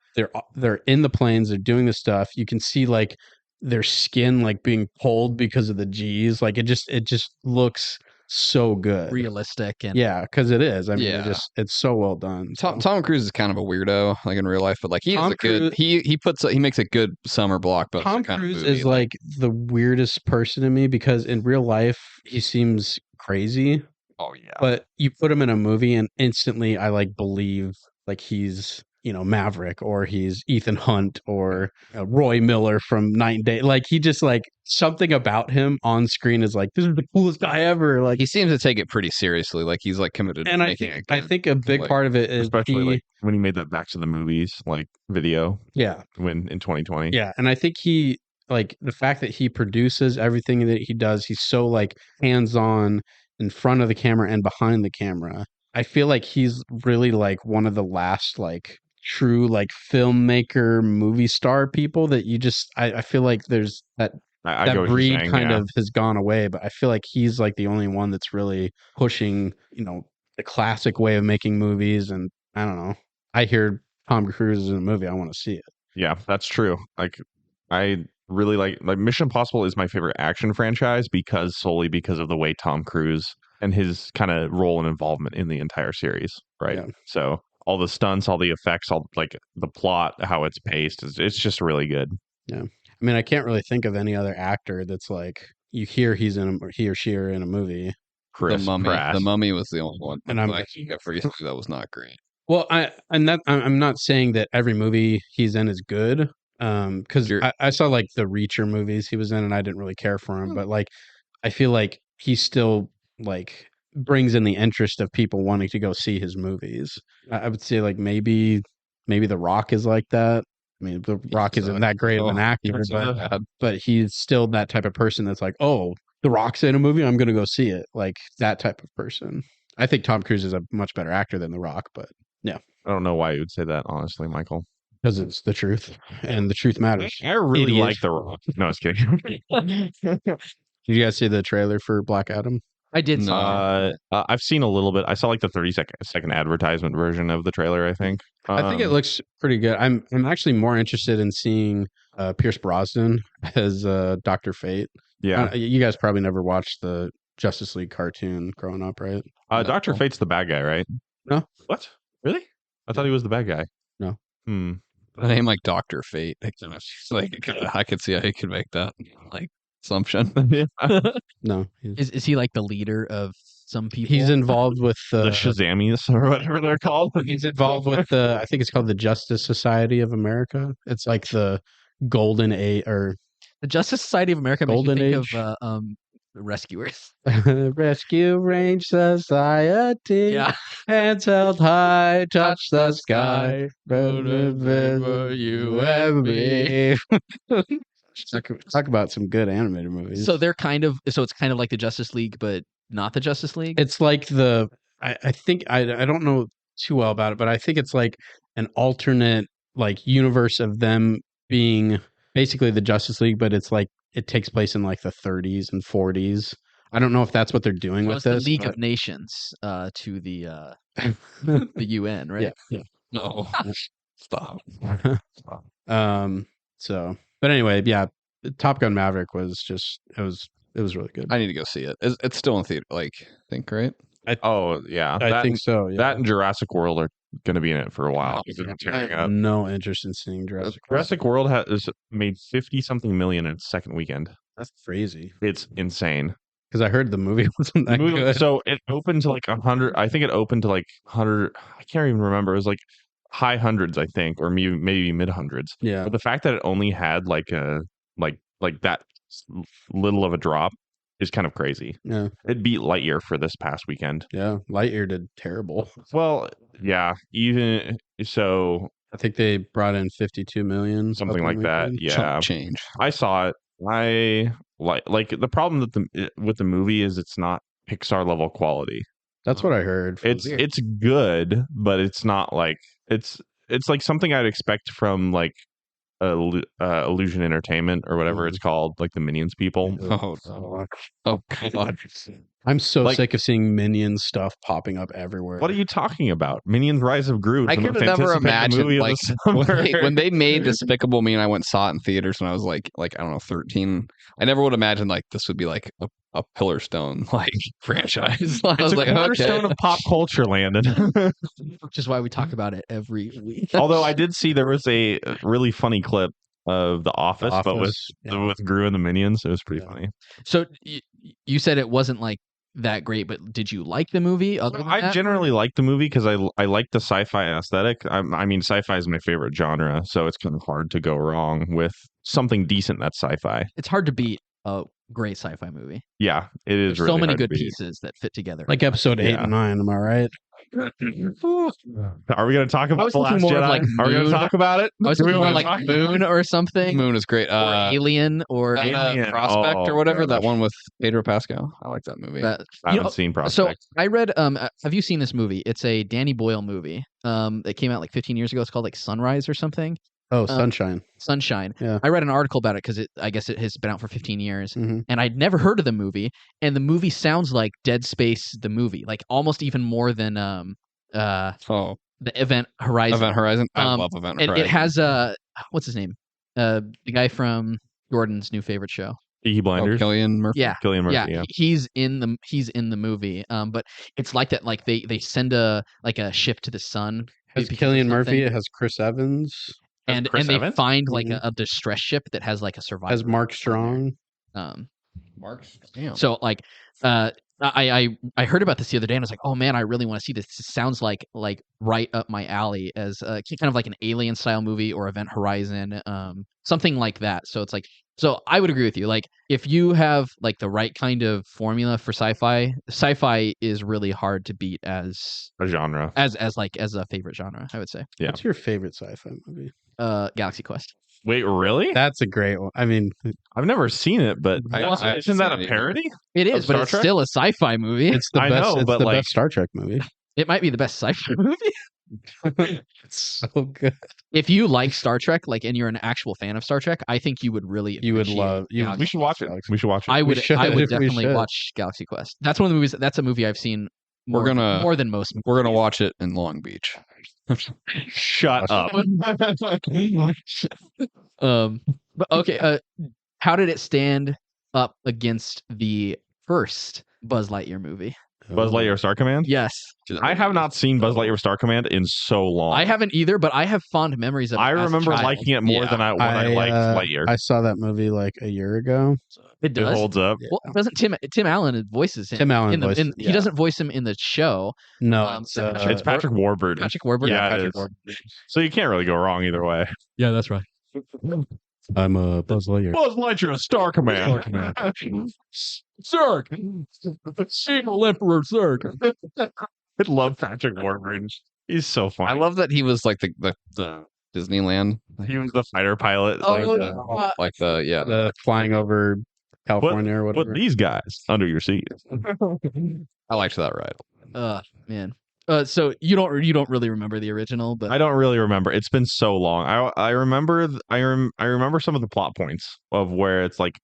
Speaker 2: they're in the planes, they're doing the stuff. You can see like their skin like being pulled because of the G's. Like it just looks so good,
Speaker 1: realistic, and
Speaker 2: yeah, because it is. I mean, it's so well done. So.
Speaker 3: Tom Cruise is kind of a weirdo, like in real life, but like he makes a good summer blockbuster.
Speaker 2: Tom Cruise is like the weirdest person to me, because in real life he seems crazy.
Speaker 3: Oh yeah,
Speaker 2: but you put him in a movie and instantly I like believe like he's Maverick, or he's Ethan Hunt, or Roy Miller from Night and Day. Like he just like something about him on screen is like, this is the coolest guy ever. Like
Speaker 3: he seems to take it pretty seriously. Like he's like committed.
Speaker 2: And I think a big part of it is
Speaker 4: especially like when he made that Back to the Movies like video.
Speaker 2: Yeah,
Speaker 4: when in 2020.
Speaker 2: Yeah, and I think he like the fact that he produces everything that he does. He's so like hands-on in front of the camera and behind the camera. I feel like he's really like one of the last like true like filmmaker movie star people that you just I feel like there's that breed kind of has gone away, but I feel like he's like the only one that's really pushing the classic way of making movies. And I don't know, I hear Tom Cruise is in a movie, I want to see it.
Speaker 4: Yeah, that's true. Like I really like Mission Impossible is my favorite action franchise solely because of the way Tom Cruise and his kind of role and involvement in the entire series, right? Yeah. So all the stunts, all the effects, all like the plot, how it's paced, it's just really good.
Speaker 2: Yeah, I mean, I can't really think of any other actor that's like you hear he or she are in a movie.
Speaker 3: The Mummy was the only one, and I'm like, that was not great.
Speaker 2: Well, I'm not saying that every movie he's in is good. Because I saw like the Reacher movies he was in, and I didn't really care for him, but like I feel like he still like brings in the interest of people wanting to go see his movies. I would say like maybe The Rock is like that. I mean, The Rock isn't that great of an actor, but he's still that type of person that's like, oh, The Rock's in a movie, I'm gonna go see it. Like that type of person. I think Tom Cruise is a much better actor than The Rock, but yeah.
Speaker 4: I don't know why you would say that, honestly, Michael.
Speaker 2: Because it's the truth, and the truth matters.
Speaker 4: I really like The Rock. No, I was kidding.
Speaker 2: Did you guys see the trailer for Black Adam?
Speaker 1: I did.
Speaker 4: I've seen a little bit. I saw like the 30-second advertisement version of the trailer, I think.
Speaker 2: I think it looks pretty good. I'm actually more interested in seeing Pierce Brosnan as Dr. Fate.
Speaker 4: Yeah.
Speaker 2: You guys probably never watched the Justice League cartoon growing up, right?
Speaker 4: Dr. Fate's the bad guy, right?
Speaker 2: No.
Speaker 4: What? Really? I thought he was the bad guy. Hmm.
Speaker 3: A name like Doctor Fate. I could see how you could make that like assumption.
Speaker 2: No,
Speaker 1: Is he like the leader of some people?
Speaker 2: he's involved with
Speaker 4: The Shazamies or whatever they're called.
Speaker 2: He's involved with the, I think it's called the Justice Society of America. It's like the Golden Age or
Speaker 1: The Justice Society of America makes
Speaker 2: Golden
Speaker 1: me think
Speaker 2: Age?
Speaker 1: of the Rescuers.
Speaker 2: Rescue Range Society.
Speaker 1: Yeah.
Speaker 2: Hands held high, touch the sky. You and me. Talk about some good animated movies.
Speaker 1: So they're it's kind of like the Justice League, but not the Justice League.
Speaker 2: It's like I think I don't know too well about it, but I think it's like an alternate like universe of them being basically the Justice League, but it's like it takes place in like the 30s and 40s. I don't know if that's what they're doing with
Speaker 1: it's
Speaker 2: this.
Speaker 1: the League of Nations to the the UN, right?
Speaker 2: Yeah.
Speaker 3: No. Stop.
Speaker 2: So, but anyway, yeah, Top Gun Maverick was just it was really good.
Speaker 3: I need to go see it. It's still in theater, I think, right?
Speaker 4: Oh yeah,
Speaker 2: I think so. Yeah.
Speaker 4: That and Jurassic World are going to be in it for a while.
Speaker 2: I have no interest in seeing Jurassic.
Speaker 4: Jurassic World has made 50-something million in its second weekend.
Speaker 2: That's crazy.
Speaker 4: It's insane.
Speaker 2: Because I heard the movie wasn't that good.
Speaker 4: So it opened to like 100. I think it opened to like 100. I can't even remember. It was like high hundreds, I think, or maybe mid hundreds.
Speaker 2: Yeah.
Speaker 4: But the fact that it only had like that little of a drop is kind of crazy.
Speaker 2: Yeah.
Speaker 4: It beat Lightyear for this past weekend.
Speaker 2: Yeah. Lightyear did terrible.
Speaker 4: Well, yeah. Even so,
Speaker 2: I think they brought in 52 million,
Speaker 4: something like that. Yeah.
Speaker 3: Chunk change.
Speaker 4: I saw it. I like the problem with the movie is it's not Pixar level quality.
Speaker 2: That's what I heard.
Speaker 4: It's good, but it's not like it's like something I'd expect from like Illusion Entertainment or whatever it's called, like the Minions people.
Speaker 3: Oh God.
Speaker 2: I'm so
Speaker 4: Like-
Speaker 2: sick of seeing Minions stuff popping up everywhere.
Speaker 4: What are you talking about? Minions: Rise of Gru.
Speaker 3: I could have never imagined
Speaker 4: movie
Speaker 3: when they made Despicable Me and I went and saw it in theaters when I was like I don't know 13. I never would imagine like this would be like a pillar stone like franchise. I
Speaker 4: It's
Speaker 3: was
Speaker 4: a
Speaker 3: like,
Speaker 4: cornerstone of pop culture, Landon.
Speaker 1: Which is why we talk about it every week.
Speaker 4: Although I did see there was a really funny clip of The Office, but with Gru and the Minions. It was pretty funny.
Speaker 1: So you said it wasn't like that great, but did you like the movie?
Speaker 4: I generally like the movie because I like the sci-fi aesthetic. I mean, sci-fi is my favorite genre, so it's kind of hard to go wrong with something decent that's sci-fi.
Speaker 1: It's hard to beat a great sci-fi movie.
Speaker 4: Yeah, it is.
Speaker 1: There's
Speaker 4: really
Speaker 1: so many
Speaker 4: hard to
Speaker 1: good
Speaker 4: beat.
Speaker 1: pieces that fit together.
Speaker 2: like episode 8
Speaker 4: Yeah.
Speaker 2: and 9? Am I right?
Speaker 4: Are we going to talk about
Speaker 1: was
Speaker 4: The Last
Speaker 1: thinking more of,
Speaker 4: Jedi?
Speaker 1: like,
Speaker 4: Are we going to
Speaker 1: Moon.
Speaker 4: talk about it?
Speaker 1: I was
Speaker 4: Do we
Speaker 1: thinking more
Speaker 4: wanna
Speaker 1: like
Speaker 4: talk-
Speaker 1: Moon or something,
Speaker 3: Moon is great.
Speaker 1: or Alien, or
Speaker 4: Alien.
Speaker 3: Prospect
Speaker 4: Oh,
Speaker 3: or whatever. That
Speaker 4: gosh.
Speaker 3: one with Pedro Pascal. I like that movie.
Speaker 1: that.
Speaker 4: I
Speaker 1: You
Speaker 4: haven't
Speaker 1: know,
Speaker 4: seen
Speaker 1: So
Speaker 4: Prospect.
Speaker 1: I read. Have you seen this movie? It's a Danny Boyle movie. That came out like 15 years ago. It's called like Sunrise or something.
Speaker 2: Oh, Sunshine.
Speaker 1: Sunshine.
Speaker 2: Yeah.
Speaker 1: I read an article about it because I guess it has been out for 15 years,
Speaker 2: Mhm.
Speaker 1: and I'd never heard of the movie. And the movie sounds like Dead Space, the movie, like almost even more than
Speaker 3: Oh,
Speaker 1: the Event Horizon.
Speaker 3: Event Horizon. I
Speaker 1: Um,
Speaker 3: love Event
Speaker 1: And
Speaker 3: Horizon.
Speaker 1: it has what's his name? The guy from Jordan's new favorite show.
Speaker 4: Peaky Blinders.
Speaker 3: Killian Murphy.
Speaker 1: Yeah.
Speaker 4: Killian Murphy.
Speaker 1: Yeah,
Speaker 4: Yeah.
Speaker 1: he's in the movie. But it's like that. Like they send a ship to the sun.
Speaker 2: Has
Speaker 1: because of
Speaker 2: Killian Murphy?
Speaker 1: something,
Speaker 2: It has Chris Evans.
Speaker 1: and
Speaker 4: Chris
Speaker 1: they
Speaker 4: Evans?
Speaker 1: find like
Speaker 2: Mhm.
Speaker 1: a distress ship that has like a survivor.
Speaker 2: Has Mark Strong.
Speaker 3: Mark's. Damn.
Speaker 1: So like I heard about this the other day and I was like, oh man, I really want to see this. This sounds like right up my alley as kind of like an Alien style movie or Event Horizon, something like that. So it's like, so I would agree with you. Like if you have like the right kind of formula for sci-fi is really hard to beat as
Speaker 4: A genre.
Speaker 1: as a favorite genre, I would say.
Speaker 4: Yeah.
Speaker 2: What's your favorite sci-fi movie?
Speaker 1: Galaxy Quest.
Speaker 4: Wait, really?
Speaker 2: That's a great one. I mean,
Speaker 4: I've never seen it, but isn't that a parody?
Speaker 1: It is, but
Speaker 4: Star
Speaker 1: it's
Speaker 4: Trek?
Speaker 1: still a sci-fi movie.
Speaker 2: it's the
Speaker 4: I
Speaker 2: best.
Speaker 4: know,
Speaker 2: It's
Speaker 4: but,
Speaker 2: the
Speaker 4: like-
Speaker 2: best Star Trek movie.
Speaker 1: It might be the best sci-fi movie.
Speaker 2: It's so good.
Speaker 1: If you like Star Trek, and you're an actual fan of Star Trek, I think you would really
Speaker 2: You would
Speaker 1: appreciate
Speaker 2: love. You,
Speaker 1: Galaxy
Speaker 4: We should watch it.
Speaker 2: Galaxy.
Speaker 4: We should watch it.
Speaker 1: I
Speaker 2: We
Speaker 1: would
Speaker 2: should, we
Speaker 1: definitely
Speaker 2: should.
Speaker 1: watch Galaxy Quest. That's one of the movies. That's a movie I've seen more than most.
Speaker 3: We're gonna watch it in Long Beach.
Speaker 4: Shut up.
Speaker 1: But okay. How did it stand up against the first Buzz Lightyear movie?
Speaker 4: Buzz Lightyear Star Command?
Speaker 1: Yes.
Speaker 4: I have not seen Buzz Lightyear Star Command in so long.
Speaker 1: I haven't either, but I have fond memories of it.
Speaker 4: I
Speaker 1: as a
Speaker 4: remember
Speaker 1: child.
Speaker 4: liking it more than when I liked Lightyear.
Speaker 2: I saw that movie like a year ago.
Speaker 1: It does.
Speaker 4: It holds up.
Speaker 2: Yeah.
Speaker 1: Well, doesn't Tim Allen voices him?
Speaker 2: Tim Allen voices,
Speaker 1: He doesn't voice him in the show.
Speaker 2: No,
Speaker 4: It's Patrick Warburton.
Speaker 1: Patrick Warburton.
Speaker 4: Yeah,
Speaker 1: Patrick
Speaker 4: it is.
Speaker 1: Warburton.
Speaker 4: So you can't really go wrong either way.
Speaker 1: Yeah, that's right.
Speaker 2: I'm a Buzz Lightyear.
Speaker 4: Buzz Lightyear Star Command.
Speaker 1: Zurg! Single Emperor Zurg.
Speaker 4: I love Patrick Warburton. He's so funny.
Speaker 3: I love that he was like the Disneyland.
Speaker 4: he was the fighter pilot.
Speaker 3: Like the
Speaker 2: The flying over California or whatever.
Speaker 4: Put these guys under your seat.
Speaker 3: I liked that ride.
Speaker 1: Man. So you don't really remember the original, but
Speaker 4: I don't really remember. It's been so long. I remember some of the plot points of where it's like.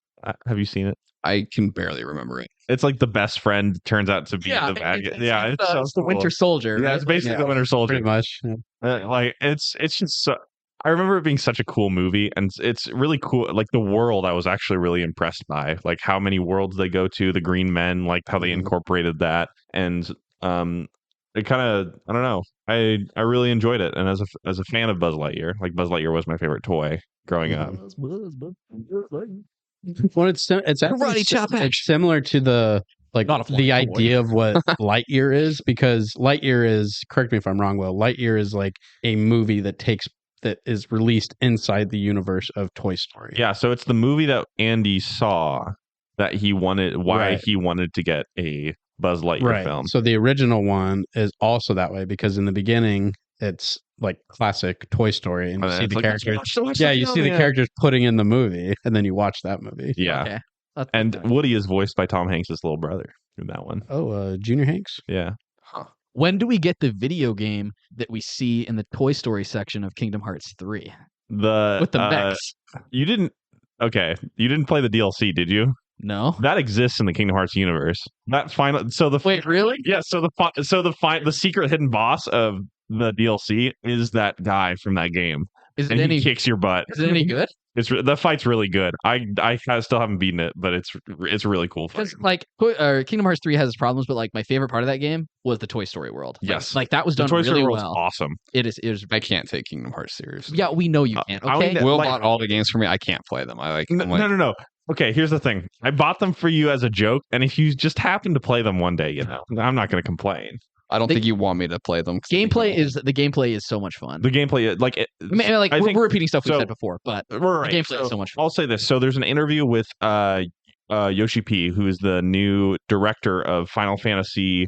Speaker 4: Have you seen it?
Speaker 3: I can barely remember it.
Speaker 4: It's like the best friend turns out to be the bad guy. Yeah,
Speaker 1: it's the Winter Soldier.
Speaker 4: Yeah,
Speaker 1: right?
Speaker 4: it's basically the Winter Soldier.
Speaker 2: Pretty much. Yeah.
Speaker 4: Like it's just so. I remember it being such a cool movie, and it's really cool. Like the world, I was actually really impressed by, like how many worlds they go to. The Green Men, like how they incorporated that, and it kind of I don't know. I really enjoyed it, and as a fan of Buzz Lightyear, like Buzz Lightyear was my favorite toy growing up.
Speaker 2: Well, it's actually it's similar to the the idea of what Lightyear is, because Lightyear is, correct me if I'm wrong, Will, Lightyear is like a movie that is released inside the universe of Toy Story.
Speaker 4: Yeah, so it's the movie that Andy saw that he wanted, he wanted to get a Buzz Lightyear film.
Speaker 2: So the original one is also that way, because in the beginning it's like classic Toy Story, and you see the characters. You see the characters putting in the movie, and then you watch that movie.
Speaker 4: Yeah,
Speaker 1: Okay.
Speaker 4: And Woody is voiced by Tom Hanks' little brother in that one.
Speaker 2: Oh, Junior Hanks.
Speaker 4: Yeah.
Speaker 1: When do we get the video game that we see in the Toy Story section of Kingdom Hearts 3 with the mechs?
Speaker 4: You didn't play the DLC, did you?
Speaker 1: No.
Speaker 4: That exists in the Kingdom Hearts universe. That final.
Speaker 1: Wait, really?
Speaker 4: Yeah. So the secret hidden boss of the DLC is that guy from that game, and he kicks your butt.
Speaker 1: Is it any good?
Speaker 4: The fight's really good. I still haven't beaten it, but it's a really cool fight.
Speaker 1: Because like Kingdom Hearts 3 has its problems, but like my favorite part of that game was the Toy Story world.
Speaker 4: Yes,
Speaker 1: like that was done
Speaker 4: Toy Story
Speaker 1: really
Speaker 4: world's
Speaker 1: well.
Speaker 4: awesome.
Speaker 1: It is.
Speaker 3: I can't take Kingdom Hearts serious.
Speaker 1: Yeah, we know you can't. Okay.
Speaker 3: Will bought all the games for me. I can't play them.
Speaker 4: No. Okay, here's the thing. I bought them for you as a joke, and if you just happen to play them one day, I'm not going to complain.
Speaker 3: I don't think you want me to play them.
Speaker 1: The gameplay is so much fun.
Speaker 4: The gameplay,
Speaker 1: we're repeating stuff we said before, but the gameplay is so much fun.
Speaker 4: I'll say this. So there's an interview with Yoshi P, who is the new director of Final Fantasy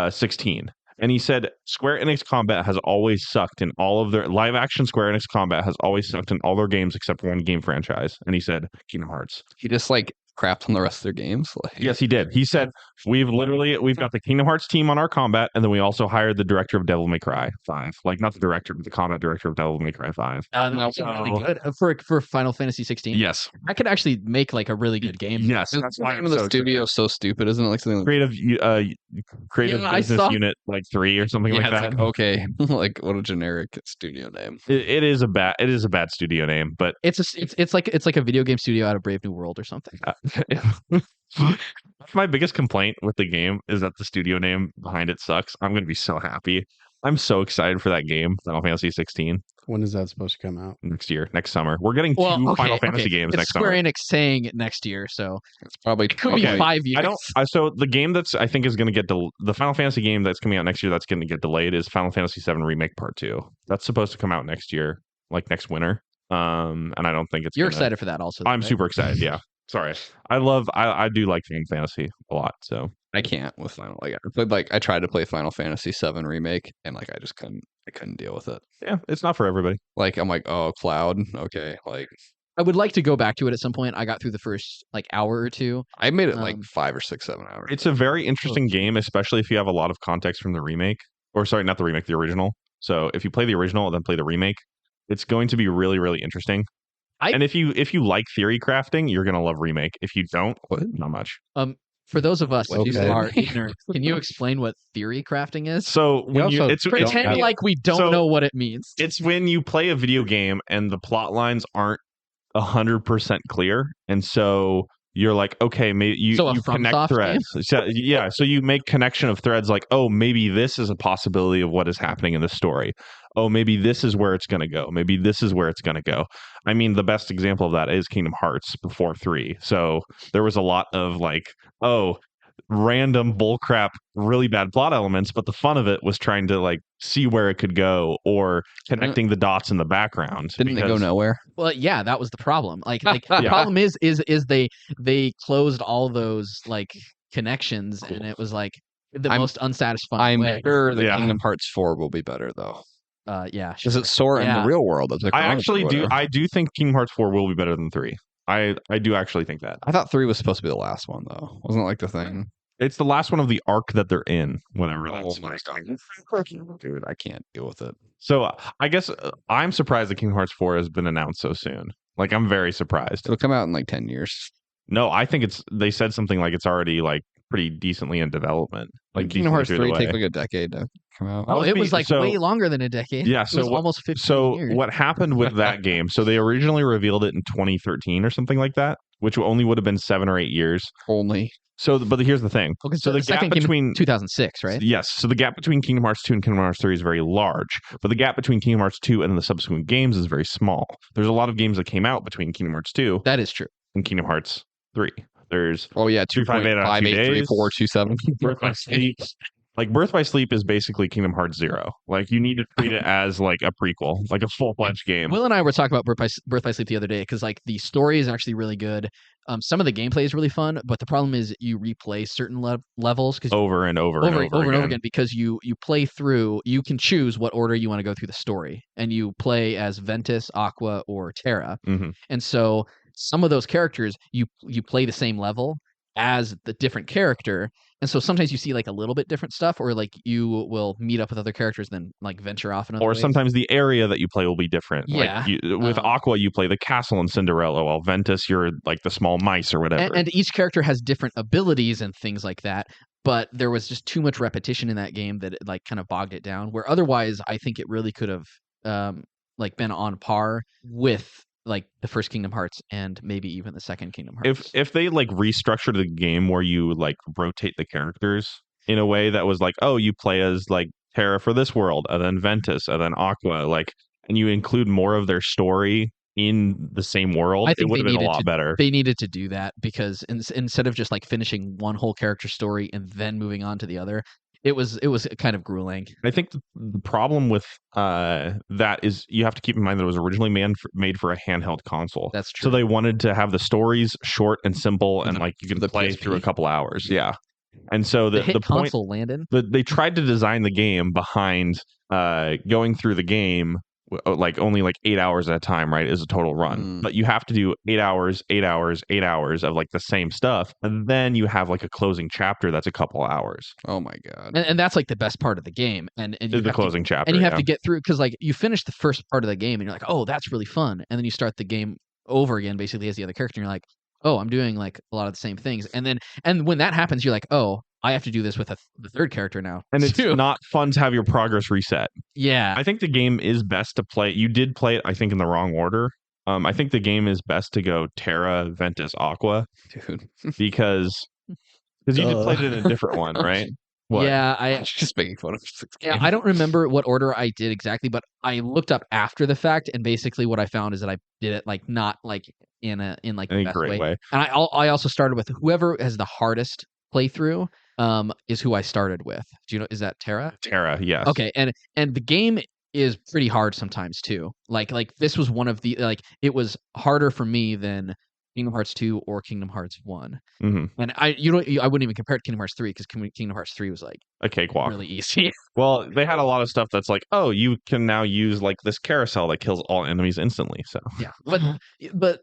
Speaker 4: 16. And he said Square Enix combat has always sucked in all of their live action. Square Enix combat has always sucked in all their games except one game franchise. And he said Kingdom Hearts.
Speaker 3: He just crapped on the rest of their games.
Speaker 4: Yes, he did. He said we've got the Kingdom Hearts team on our combat, and then we also hired the director of Devil May Cry 5. Like not the director, but the combat director of Devil May Cry 5.
Speaker 1: That's really good for Final Fantasy 16.
Speaker 3: Yes,
Speaker 1: I could actually make like a really good game.
Speaker 3: Yes, that's why the studio is so stupid, isn't it? Like something
Speaker 4: creative business unit 3 or something like that.
Speaker 3: Like, okay, like what a generic studio name.
Speaker 4: It is a bad studio name, but
Speaker 1: it's like a video game studio out of Brave New World or something.
Speaker 4: My biggest complaint with the game is that the studio name behind it sucks. I'm going to be so happy. I'm so excited for that game, Final Fantasy 16.
Speaker 2: When is that supposed to come out?
Speaker 4: Next summer. We're getting two Final Fantasy games next summer.
Speaker 1: Square Enix saying next year, so
Speaker 3: it's probably
Speaker 1: it could be 5 years.
Speaker 4: So the game that's I think is going to get the Final Fantasy game that's coming out next year that's going to get delayed is Final Fantasy 7 Remake Part 2. That's supposed to come out next year, like next winter. And I don't think
Speaker 1: You're excited for that also.
Speaker 4: I'm super excited. Yeah. Sorry. I do like Final Fantasy a lot, so
Speaker 3: I can't with Final. I tried to play Final Fantasy 7 Remake, and I just couldn't deal with it.
Speaker 4: Yeah, it's not for everybody.
Speaker 3: I'm like, oh, Cloud, okay.
Speaker 1: I would like to go back to it at some point. I got through the first hour or two.
Speaker 3: I made it 5 or 6, 7 hours.
Speaker 4: It's a very interesting game, especially if you have a lot of context from the remake, or sorry, not the remake, the original. So if you play the original and then play the remake, it's going to be really, really interesting. And if you like theory crafting, you're gonna love remake. If you don't, not much.
Speaker 1: For those of us who are ignorant, can you explain what theory crafting is?
Speaker 4: So when
Speaker 1: pretend like we don't know what it means.
Speaker 4: It's when you play a video game and the plot lines aren't 100% clear, and so you're like, okay, maybe
Speaker 1: So a
Speaker 4: you connect
Speaker 1: FromSoft game?
Speaker 4: threads. So, yeah, so you make connection of threads like, oh, maybe this is a possibility of what is happening in the story. Oh, maybe this is where it's going to go. Maybe this is where it's going to go. I mean, the best example of that is Kingdom Hearts before 3. So there was a lot of like, oh, random bullcrap, really bad plot elements, but the fun of it was trying to like see where it could go or connecting the dots in the background.
Speaker 3: Didn't they go nowhere?
Speaker 1: Well, yeah, that was the problem. Like the
Speaker 4: Yeah.
Speaker 1: problem is they closed all those like connections, and it was like the most unsatisfying
Speaker 3: I'm
Speaker 1: way.
Speaker 3: sure the
Speaker 4: Yeah.
Speaker 3: Kingdom Hearts 4 will be better though.
Speaker 1: Yeah,
Speaker 3: Because
Speaker 1: sure.
Speaker 3: it's Sora in
Speaker 1: Yeah.
Speaker 3: the real world. It's like
Speaker 4: I actually do. I do think Kingdom Hearts 4 will be better than 3. I do actually think that.
Speaker 3: I thought 3 was supposed to be the last one though. Wasn't it like the thing?
Speaker 4: It's the last one of the arc that they're in, whatever that's
Speaker 3: my dude, I can't deal with it.
Speaker 4: So I guess I'm surprised that Kingdom Hearts 4 has been announced so soon. Like, I'm very surprised.
Speaker 3: It'll come out in like 10 years.
Speaker 4: No, I think they said something like it's already like pretty decently in development.
Speaker 3: Like Kingdom Hearts 3 take like a decade to come out.
Speaker 1: Oh, it was like way longer than a decade.
Speaker 4: Yeah,
Speaker 1: it was almost 15
Speaker 4: So
Speaker 1: years.
Speaker 4: what happened with that game? So they originally revealed it in 2013 or something like that, which only would have been 7 or 8 years.
Speaker 3: Only.
Speaker 4: So, but here's the thing.
Speaker 1: Okay,
Speaker 4: so the gap
Speaker 1: second
Speaker 4: between
Speaker 1: 2006, right?
Speaker 4: Yes. So the gap between Kingdom Hearts 2 and Kingdom Hearts 3 is very large, but the gap between Kingdom Hearts 2 and the subsequent games is very small. There's a lot of games that came out between Kingdom Hearts 2
Speaker 1: That is true.
Speaker 4: and Kingdom Hearts 3. There's
Speaker 3: 2.583427.
Speaker 4: Birth by Sleep. Like Birth by Sleep is basically Kingdom Hearts 0. Like you need to treat it as like a prequel, like a full-fledged game.
Speaker 1: Will and I were talking about Birth by Sleep the other day because like the story is actually really good. Some of the gameplay is really fun, but the problem is you replay certain levels because
Speaker 4: over and over
Speaker 1: again because you play through. You can choose what order you want to go through the story, and you play as Ventus, Aqua, or Terra.
Speaker 4: Mm-hmm.
Speaker 1: And so some of those characters you play the same level as the different character, and so sometimes you see like a little bit different stuff, or like you will meet up with other characters then like venture off in other ways.
Speaker 4: Sometimes the area that you play will be different.
Speaker 1: Yeah.
Speaker 4: Like with Aqua you play the castle in Cinderella, while Ventus you're like the small mice or whatever.
Speaker 1: And each character has different abilities and things like that, but there was just too much repetition in that game that it like kind of bogged it down, where otherwise I think it really could have like been on par with like the first Kingdom Hearts and maybe even the second Kingdom Hearts.
Speaker 4: If they like restructured the game where you like rotate the characters in a way that was like, oh, you play as like Terra for this world, and then Ventus, and then Aqua, like, and you include more of their story in the same world, it would have been a lot better.
Speaker 1: They needed to do that because instead of just like finishing one whole character story and then moving on to the other, it was kind of grueling.
Speaker 4: I think the problem with that is you have to keep in mind that it was originally made for a handheld console.
Speaker 1: That's true.
Speaker 4: So they wanted to have the stories short and simple, and like you can play
Speaker 3: PSP.
Speaker 4: through a couple hours. Yeah. And so the point,
Speaker 1: console, Landon.
Speaker 4: they tried to design the game behind going through the game like only like 8 hours at a time, right, is a total run. But you have to do 8 hours, 8 hours, 8 hours of like the same stuff, and then you have like a closing chapter that's a couple hours.
Speaker 3: Oh my god!
Speaker 1: And that's like the best part of the game, and
Speaker 4: the closing chapter,
Speaker 1: and you have to get through because like you finish the first part of the game and you're like, oh, that's really fun, and then you start the game over again basically as the other character, and you're like, oh, I'm doing like a lot of the same things, and when that happens, you're like, oh, I have to do this with the third character now.
Speaker 4: And it's not fun to have your progress reset.
Speaker 1: Yeah.
Speaker 4: I think the game is best to play. You did play it, I think, in the wrong order. I think the game is best to go Terra, Ventus, Aqua.
Speaker 3: Dude.
Speaker 4: Because you did play it in a different one, right? What?
Speaker 1: Yeah, I
Speaker 3: just making fun of this game.
Speaker 1: Yeah, I don't remember what order I did exactly, but I looked up after the fact, and basically what I found is that I did it like not like in like the best way. And I also started with whoever has the hardest playthrough is who I started with. Do you know, is that Terra?
Speaker 4: Terra, yes.
Speaker 1: Okay, and the game is pretty hard sometimes too. Like this was one of the like it was harder for me than Kingdom Hearts 2 or Kingdom Hearts 1.
Speaker 4: Mm-hmm.
Speaker 1: And I wouldn't even compare it to Kingdom Hearts 3 because Kingdom Hearts 3 was like
Speaker 4: a cakewalk,
Speaker 1: really easy.
Speaker 4: Well, they had a lot of stuff that's like, oh, you can now use like this carousel that kills all enemies instantly. So
Speaker 1: yeah, but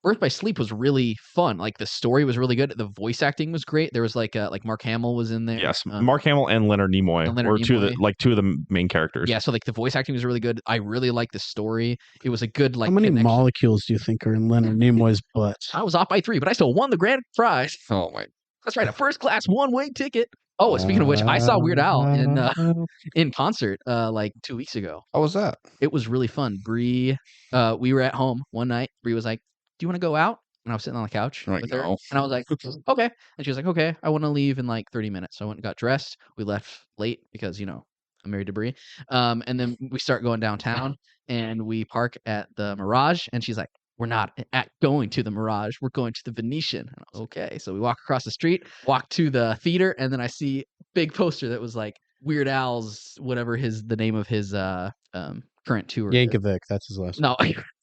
Speaker 1: Birth by Sleep was really fun. Like the story was really good. The voice acting was great. There was like Mark Hamill was in there.
Speaker 4: Yes, Mark Hamill and Leonard Nimoy were two of the main characters.
Speaker 1: Yeah, so like the voice acting was really good. I really liked the story. It was a good like.
Speaker 2: How many molecules do you think are in Leonard Nimoy's butt?
Speaker 1: I was off by 3, but I still won the grand prize.
Speaker 3: Oh my!
Speaker 1: That's right, a first class one-way ticket. Oh, speaking of which, I saw Weird Al in concert like 2 weeks ago.
Speaker 3: How was that?
Speaker 1: It was really fun. Bree, we were at home one night. Bree was like, "Do you want to go out?" and I was sitting on the couch
Speaker 3: Right,
Speaker 1: with her,
Speaker 3: no.
Speaker 1: and I was like, okay. And she was like, okay, I want to leave in like 30 minutes. So I went and got dressed. We left late because I'm married to Bree. And then we start going downtown, and we park at the Mirage, and she's like, we're not going to the Mirage. We're going to the Venetian. And I was like, okay. So we walk across the street, walk to the theater, and then I see a big poster that was like Weird Al's whatever the name of his current tour. is.
Speaker 2: Yankovic, that's his last.
Speaker 1: No,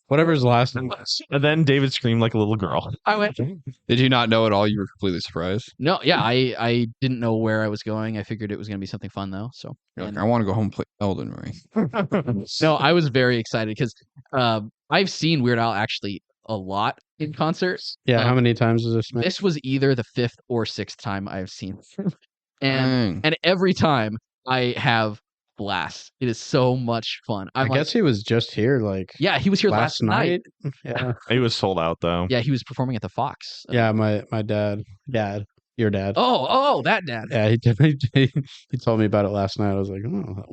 Speaker 2: Whatever his last name was.
Speaker 4: And then David screamed like a little girl.
Speaker 1: I went.
Speaker 3: Did you not know at all? You were completely surprised.
Speaker 1: No, yeah, I didn't know where I was going. I figured it was going to be something fun though. So
Speaker 3: You're like,
Speaker 1: and-
Speaker 3: I want to go home and play Elden Ring.
Speaker 1: no, I was very excited because I've seen Weird Al actually a lot in concerts.
Speaker 2: Yeah, how many times was this?
Speaker 1: This was either the 5th or 6th time I've seen him.
Speaker 3: Dang.
Speaker 1: And every time I have blast. It is so much fun.
Speaker 2: I guess he was just here like
Speaker 1: yeah, he was here last night.
Speaker 2: Yeah.
Speaker 4: He was sold out though.
Speaker 1: Yeah, he was performing at the Fox.
Speaker 2: Yeah, my your dad.
Speaker 1: Oh, that dad.
Speaker 2: Yeah, he told me about it last night. I was like, oh.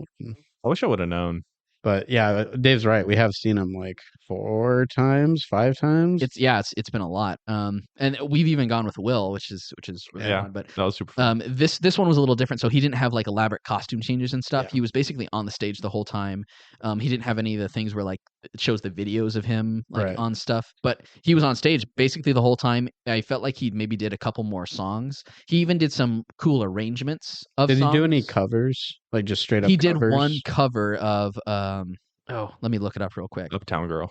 Speaker 4: I wish I would have known.
Speaker 2: But yeah, Dave's right. We have seen him like 4 times, 5 times.
Speaker 1: It's been a lot. And we've even gone with Will, which is really fun. But
Speaker 4: that was super fun.
Speaker 1: This one was a little different. So he didn't have like elaborate costume changes and stuff.
Speaker 2: Yeah.
Speaker 1: He was basically on the stage the whole time. He didn't have any of the things where like it shows the videos of him like
Speaker 2: Right.
Speaker 1: on stuff. But he was on stage basically the whole time. I felt like he maybe did a couple more songs. He even did some cool arrangements of
Speaker 2: Did
Speaker 1: songs.
Speaker 2: he do any covers? Like just straight up
Speaker 1: He
Speaker 2: covers?
Speaker 1: did one cover of let me look it up real quick.
Speaker 4: Uptown Girl.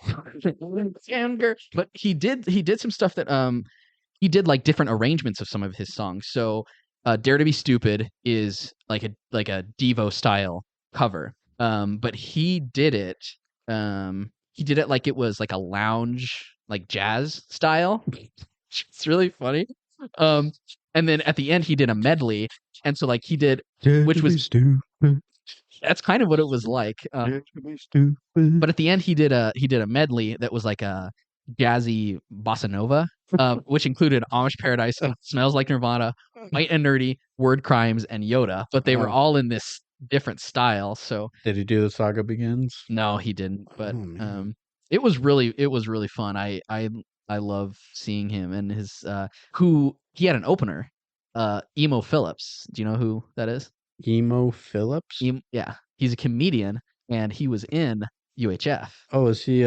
Speaker 1: But he did some stuff that he did like different arrangements of some of his songs. So Dare to Be Stupid is like a Devo style cover. But he did it like it was like a lounge like jazz style. It's really funny. And then at the end he did a medley, and so like he did, which was that's kind of what it was like. But at the end he did a medley that was like a jazzy bossa nova, which included Amish Paradise, Smells Like Nirvana, White and Nerdy, Word Crimes, and Yoda. But they were all in this different style. So
Speaker 2: did he do The Saga Begins?
Speaker 1: no, he didn't. But
Speaker 2: Oh, man.
Speaker 1: it was really fun. I love seeing him, and his who he had an opener, Emo Phillips. Do you know who that is?
Speaker 2: Emo Phillips?
Speaker 1: Yeah, he's a comedian, and he was in UHF.
Speaker 2: Oh, is he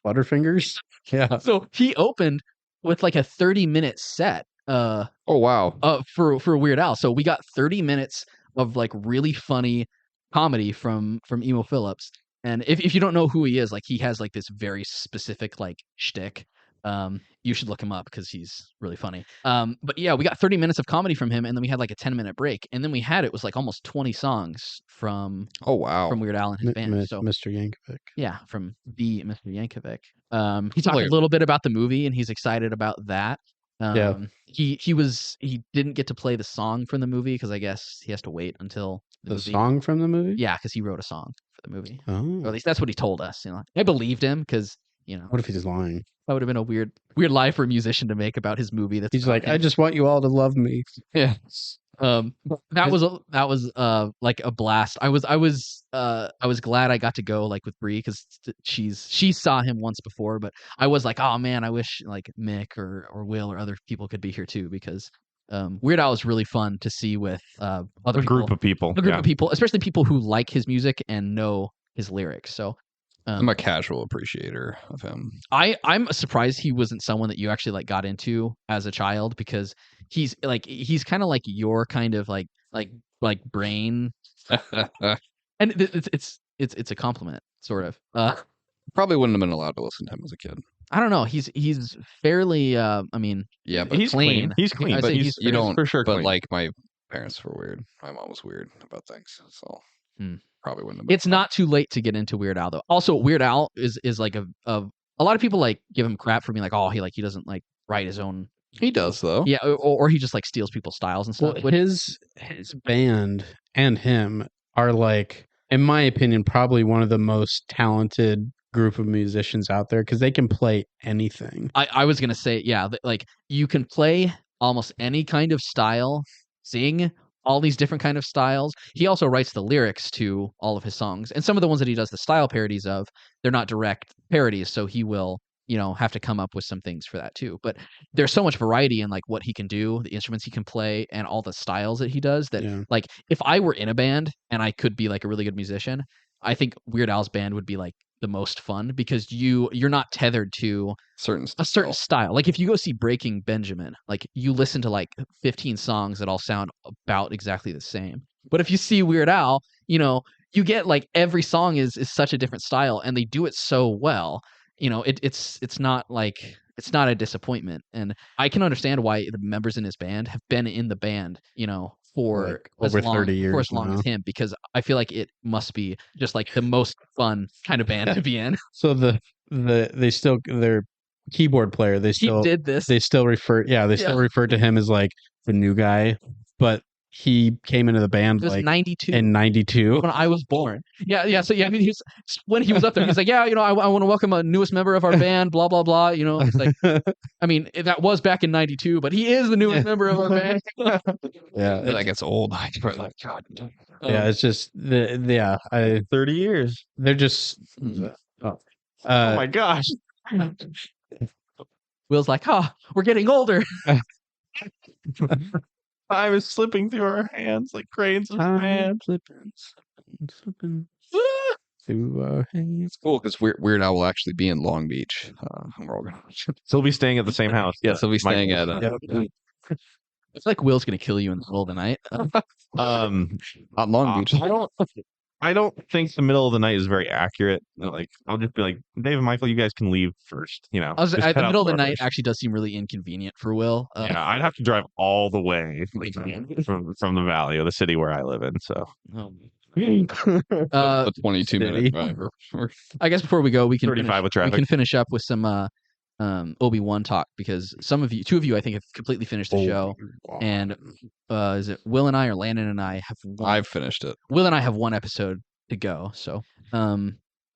Speaker 2: Butterfingers? Yeah.
Speaker 1: So he opened with like a 30-minute set.
Speaker 3: Oh wow.
Speaker 1: For Weird Al. So we got 30 minutes of like really funny comedy from Emo Phillips. And if you don't know who he is, like he has like this very specific like shtick. You should look him up because he's really funny. But yeah, we got 30 minutes of comedy from him, and then we had like a 10-minute break, and then it was like almost 20 songs from
Speaker 3: Oh wow.
Speaker 1: Weird Al and his band. So
Speaker 2: Mr. Yankovic.
Speaker 1: yeah, from the Mr. Yankovic. He talked a little bit about the movie, and he's excited about that.
Speaker 2: Yeah.
Speaker 1: He didn't get to play the song from the movie because I guess he has to wait until
Speaker 2: The
Speaker 1: movie.
Speaker 2: song from the movie?
Speaker 1: Yeah, because he wrote a song for the movie. Or
Speaker 2: Oh.
Speaker 1: at least that's what he told us. I believed him because
Speaker 2: What if he's lying?
Speaker 1: that would have been a weird lie for a musician to make about his movie. That's
Speaker 2: He's
Speaker 1: about
Speaker 2: like,
Speaker 1: him.
Speaker 2: I just want you all to love me.
Speaker 3: Yeah.
Speaker 1: That was like a blast. I was glad I got to go like with Bree because she saw him once before, but I was like, oh man, I wish like Mick or Will or other people could be here too, because Weird Al is really fun to see with other
Speaker 4: A group of people.
Speaker 1: a group of people, especially people who like his music and know his lyrics. So
Speaker 3: I'm a casual appreciator of him.
Speaker 1: I'm surprised he wasn't someone that you actually like got into as a child, because he's kind of like your kind of like brain, and it's a compliment sort of.
Speaker 3: Probably wouldn't have been allowed to listen to him as a kid.
Speaker 1: I don't know. He's fairly. I mean,
Speaker 3: Yeah, but
Speaker 4: He's
Speaker 1: clean.
Speaker 4: He's clean,
Speaker 1: I'd
Speaker 4: but
Speaker 1: say
Speaker 4: he's
Speaker 3: you don't.
Speaker 4: for sure
Speaker 3: But
Speaker 4: clean.
Speaker 3: like my parents were weird. My mom was weird about things, so probably wouldn't have.
Speaker 1: It's not too late to get into Weird Al though. Also, Weird Al is like a lot of people like give him crap for being like, oh, he doesn't like write his own.
Speaker 3: He does though.
Speaker 1: Yeah, or he just like steals people's styles and stuff.
Speaker 2: Well, his band and him are like, in my opinion, probably one of the most talented group of musicians out there because they can play anything.
Speaker 1: I was gonna say, yeah, like you can play almost any kind of style, sing all these different kind of styles. He also writes the lyrics to all of his songs, and some of the ones that he does the style parodies of, they're not direct parodies, so he will have to come up with some things for that too. But there's so much variety in like what he can do, the instruments he can play, and all the styles that he does. That like if I were in a band and I could be like a really good musician, I think Weird Al's band would be like the most fun because you're not tethered to a certain style. Like if you go see Breaking Benjamin, like you listen to like 15 songs that all sound about exactly the same. But if you see Weird Al, you get like every song is such a different style, and they do it so well. It's not like it's not a disappointment, and I can understand why the members in his band have been in the band, for
Speaker 2: like over 30 years
Speaker 1: for as long as him, because I feel like it must be just like the most fun kind of band to be in.
Speaker 2: So their keyboard player, they still refer to him as like the new guy, but he came into the band like
Speaker 1: 92
Speaker 2: in 92
Speaker 1: when I was born. Yeah. So yeah, I mean, when he was up there, he's like, I want to welcome a newest member of our band, blah blah blah. It's like, I mean, that was back in 92, but he is the newest member of our band.
Speaker 2: Yeah,
Speaker 3: that gets old. Like, God.
Speaker 2: Yeah, it's just
Speaker 4: 30 years.
Speaker 2: They're just.
Speaker 4: Oh my gosh.
Speaker 1: Will's like, we're getting older.
Speaker 4: Time is slipping through our hands like grains of sand.
Speaker 2: Slipping through our hands.
Speaker 3: It's cool because Weird Al will actually be in Long Beach. We're all gonna
Speaker 4: he'll be staying at the same house.
Speaker 3: Yes, he'll be staying at.
Speaker 1: It's like Will's gonna kill you in the middle of the night.
Speaker 3: On Long Beach.
Speaker 4: I don't think the middle of the night is very accurate. Like, I'll just be like, Dave and Michael, you guys can leave first.
Speaker 1: The middle of the night actually does seem really inconvenient for Will.
Speaker 4: I'd have to drive all the way from the valley of the city where I live in. So,
Speaker 3: a 22-minute drive.
Speaker 1: I guess before we go, we can
Speaker 4: 35 with traffic.
Speaker 1: We can finish up with some Obi-Wan talk, because two of you, I think, have completely finished the show, and is it Will and I or Landon and I have one?
Speaker 3: I've finished it.
Speaker 1: Will and I have one episode to go, so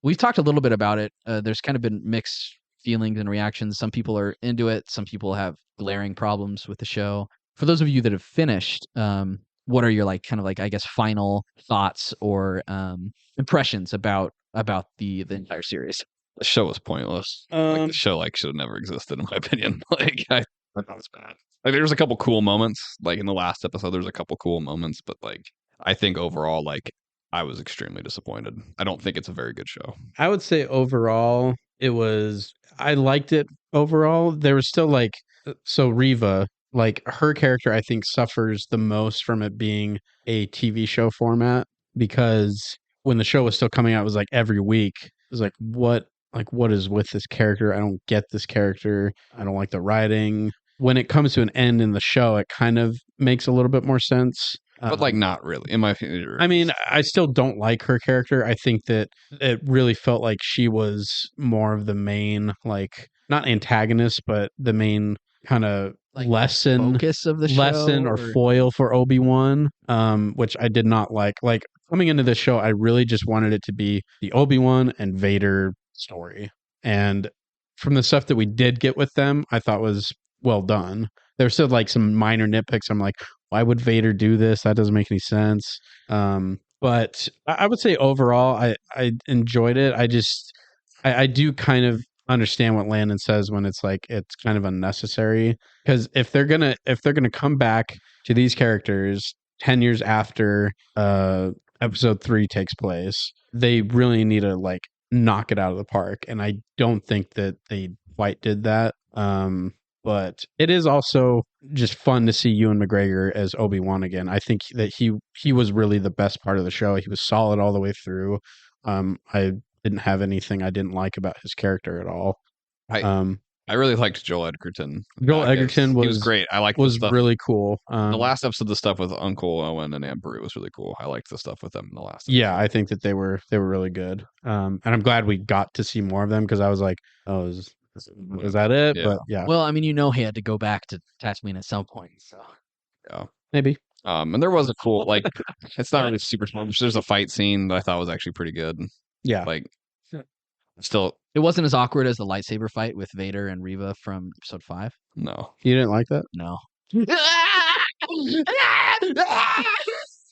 Speaker 1: we've talked a little bit about it. There's kind of been mixed feelings and reactions. Some people are into it, some people have glaring problems with the show. For those of you that have finished, what are your I guess final thoughts or impressions about the entire series?
Speaker 3: The show was pointless. The show should have never existed, in my opinion. I thought it was bad. There was a couple cool moments. Like in the last episode, there's a couple cool moments, but I think overall, I was extremely disappointed. I don't think it's a very good show.
Speaker 2: I would say overall, I liked it overall. There was still so Riva, her character, I think suffers the most from it being a TV show format, because when the show was still coming out, it was every week. It was what is with this character? I don't get this character. I don't like the writing. When it comes to an end in the show, it kind of makes a little bit more sense.
Speaker 3: But not really, in my opinion.
Speaker 2: I mean, I still don't like her character. I think that it really felt like she was more of the main, not antagonist, but the main kind of
Speaker 1: focus of the show,
Speaker 2: or foil for Obi-Wan, which I did not like. Coming into this show, I really just wanted it to be the Obi-Wan and Vader story. And from the stuff that we did get with them, I thought was well done. There's still some minor nitpicks. I'm like, why would Vader do this? That doesn't make any sense. But I would say overall, I enjoyed it. I do kind of understand what Landon says when it's it's kind of unnecessary, because if they're gonna come back to these characters 10 years after episode 3 takes place, they really need to knock it out of the park, and I don't think that they quite did that. But it is also just fun to see Ewan McGregor as Obi-Wan again. I think that he was really the best part of the show. He was solid all the way through. I didn't have anything I didn't like about his character at all.
Speaker 3: I really liked Joel Edgerton.
Speaker 2: Joel Edgerton
Speaker 3: was great. I liked
Speaker 2: was
Speaker 3: the stuff.
Speaker 2: really cool.
Speaker 3: The last episode, the stuff with Uncle Owen and Aunt Beru was really cool. I liked the stuff with them in the last episode.
Speaker 2: Yeah, I think that they were really good. And I'm glad we got to see more of them, because I was like, oh, is that it?
Speaker 3: Yeah.
Speaker 2: But yeah.
Speaker 1: Well, I mean, he had to go back to Tatooine at some point, so
Speaker 3: yeah,
Speaker 2: maybe.
Speaker 3: And there was a cool it's not really super smart. There's a fight scene that I thought was actually pretty good.
Speaker 2: Yeah.
Speaker 3: Still,
Speaker 1: it wasn't as awkward as the lightsaber fight with Vader and Riva from episode 5.
Speaker 3: No.
Speaker 2: You didn't like that?
Speaker 1: No.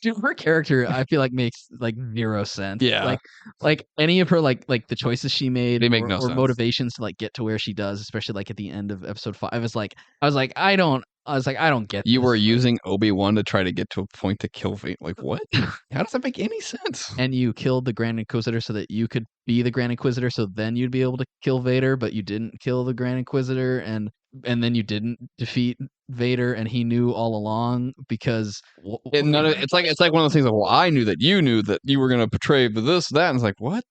Speaker 1: Dude, her character, I feel like makes like 0 sense.
Speaker 3: Yeah.
Speaker 1: Like any of her like the choices she made,
Speaker 3: They make
Speaker 1: or,
Speaker 3: no
Speaker 1: or
Speaker 3: sense.
Speaker 1: motivations to like get to where she does, especially like at the end of episode 5. I was like, I don't get.
Speaker 3: You
Speaker 1: this.
Speaker 3: were
Speaker 1: Like,
Speaker 3: using Obi-Wan to try to get to a point to kill Vader. Like, what? How does that make any sense?
Speaker 1: and you killed the Grand Inquisitor so that you could be the Grand Inquisitor, so then you'd be able to kill Vader, but you didn't kill the Grand Inquisitor, and then you didn't defeat Vader, and he knew all along because
Speaker 3: And none of, it's like one of those things like, well, I knew that you were going to portray this, that, and it's like, what?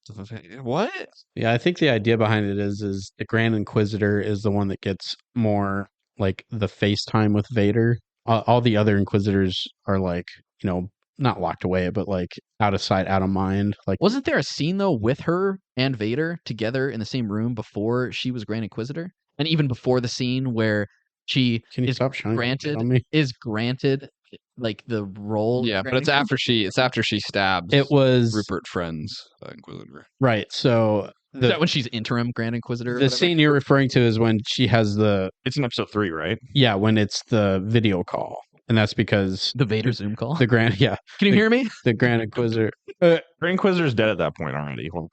Speaker 3: What?
Speaker 2: Yeah, I think the idea behind it is the Grand Inquisitor is the one that gets more like the FaceTime with Vader. All the other Inquisitors are like, not locked away, but like out of sight, out of mind. Like,
Speaker 1: wasn't there a scene though with her and Vader together in the same room before she was Grand Inquisitor, and even before the scene where she
Speaker 2: can you
Speaker 1: is
Speaker 2: stop shining
Speaker 1: granted
Speaker 2: on me?
Speaker 1: is granted like the role?
Speaker 3: Yeah,
Speaker 1: of
Speaker 3: but
Speaker 1: Grand
Speaker 3: it's after she stabs
Speaker 2: It was
Speaker 3: Rupert Friend's Inquisitor.
Speaker 2: right. So
Speaker 1: Is that when she's interim Grand Inquisitor? or
Speaker 2: the
Speaker 1: whatever?
Speaker 2: scene you're referring to is when she has
Speaker 4: It's in episode 3, right?
Speaker 2: when it's the video call, and that's because
Speaker 1: the Vader Zoom call.
Speaker 2: the Grand
Speaker 1: Can you hear me?
Speaker 2: the Grand Inquisitor.
Speaker 4: Grand Inquisitor's dead at that point already. Well,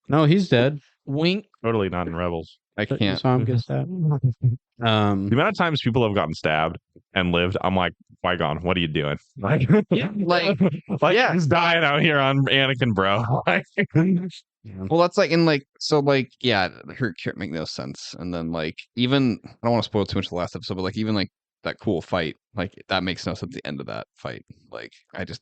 Speaker 2: No, he's dead.
Speaker 1: Wink.
Speaker 4: totally not in Rebels.
Speaker 3: I
Speaker 2: You
Speaker 3: can't.
Speaker 2: saw him get stabbed.
Speaker 4: The amount of times people have gotten stabbed and lived, I'm like, Qui-Gon, what are you doing? Like, he's dying out here on Anakin, bro.
Speaker 3: Well, that's like in like so like yeah, her character make no sense. And then like even I don't want to spoil too much of the last episode, but like even like that cool fight, like that makes no sense at the end of that fight. Like I just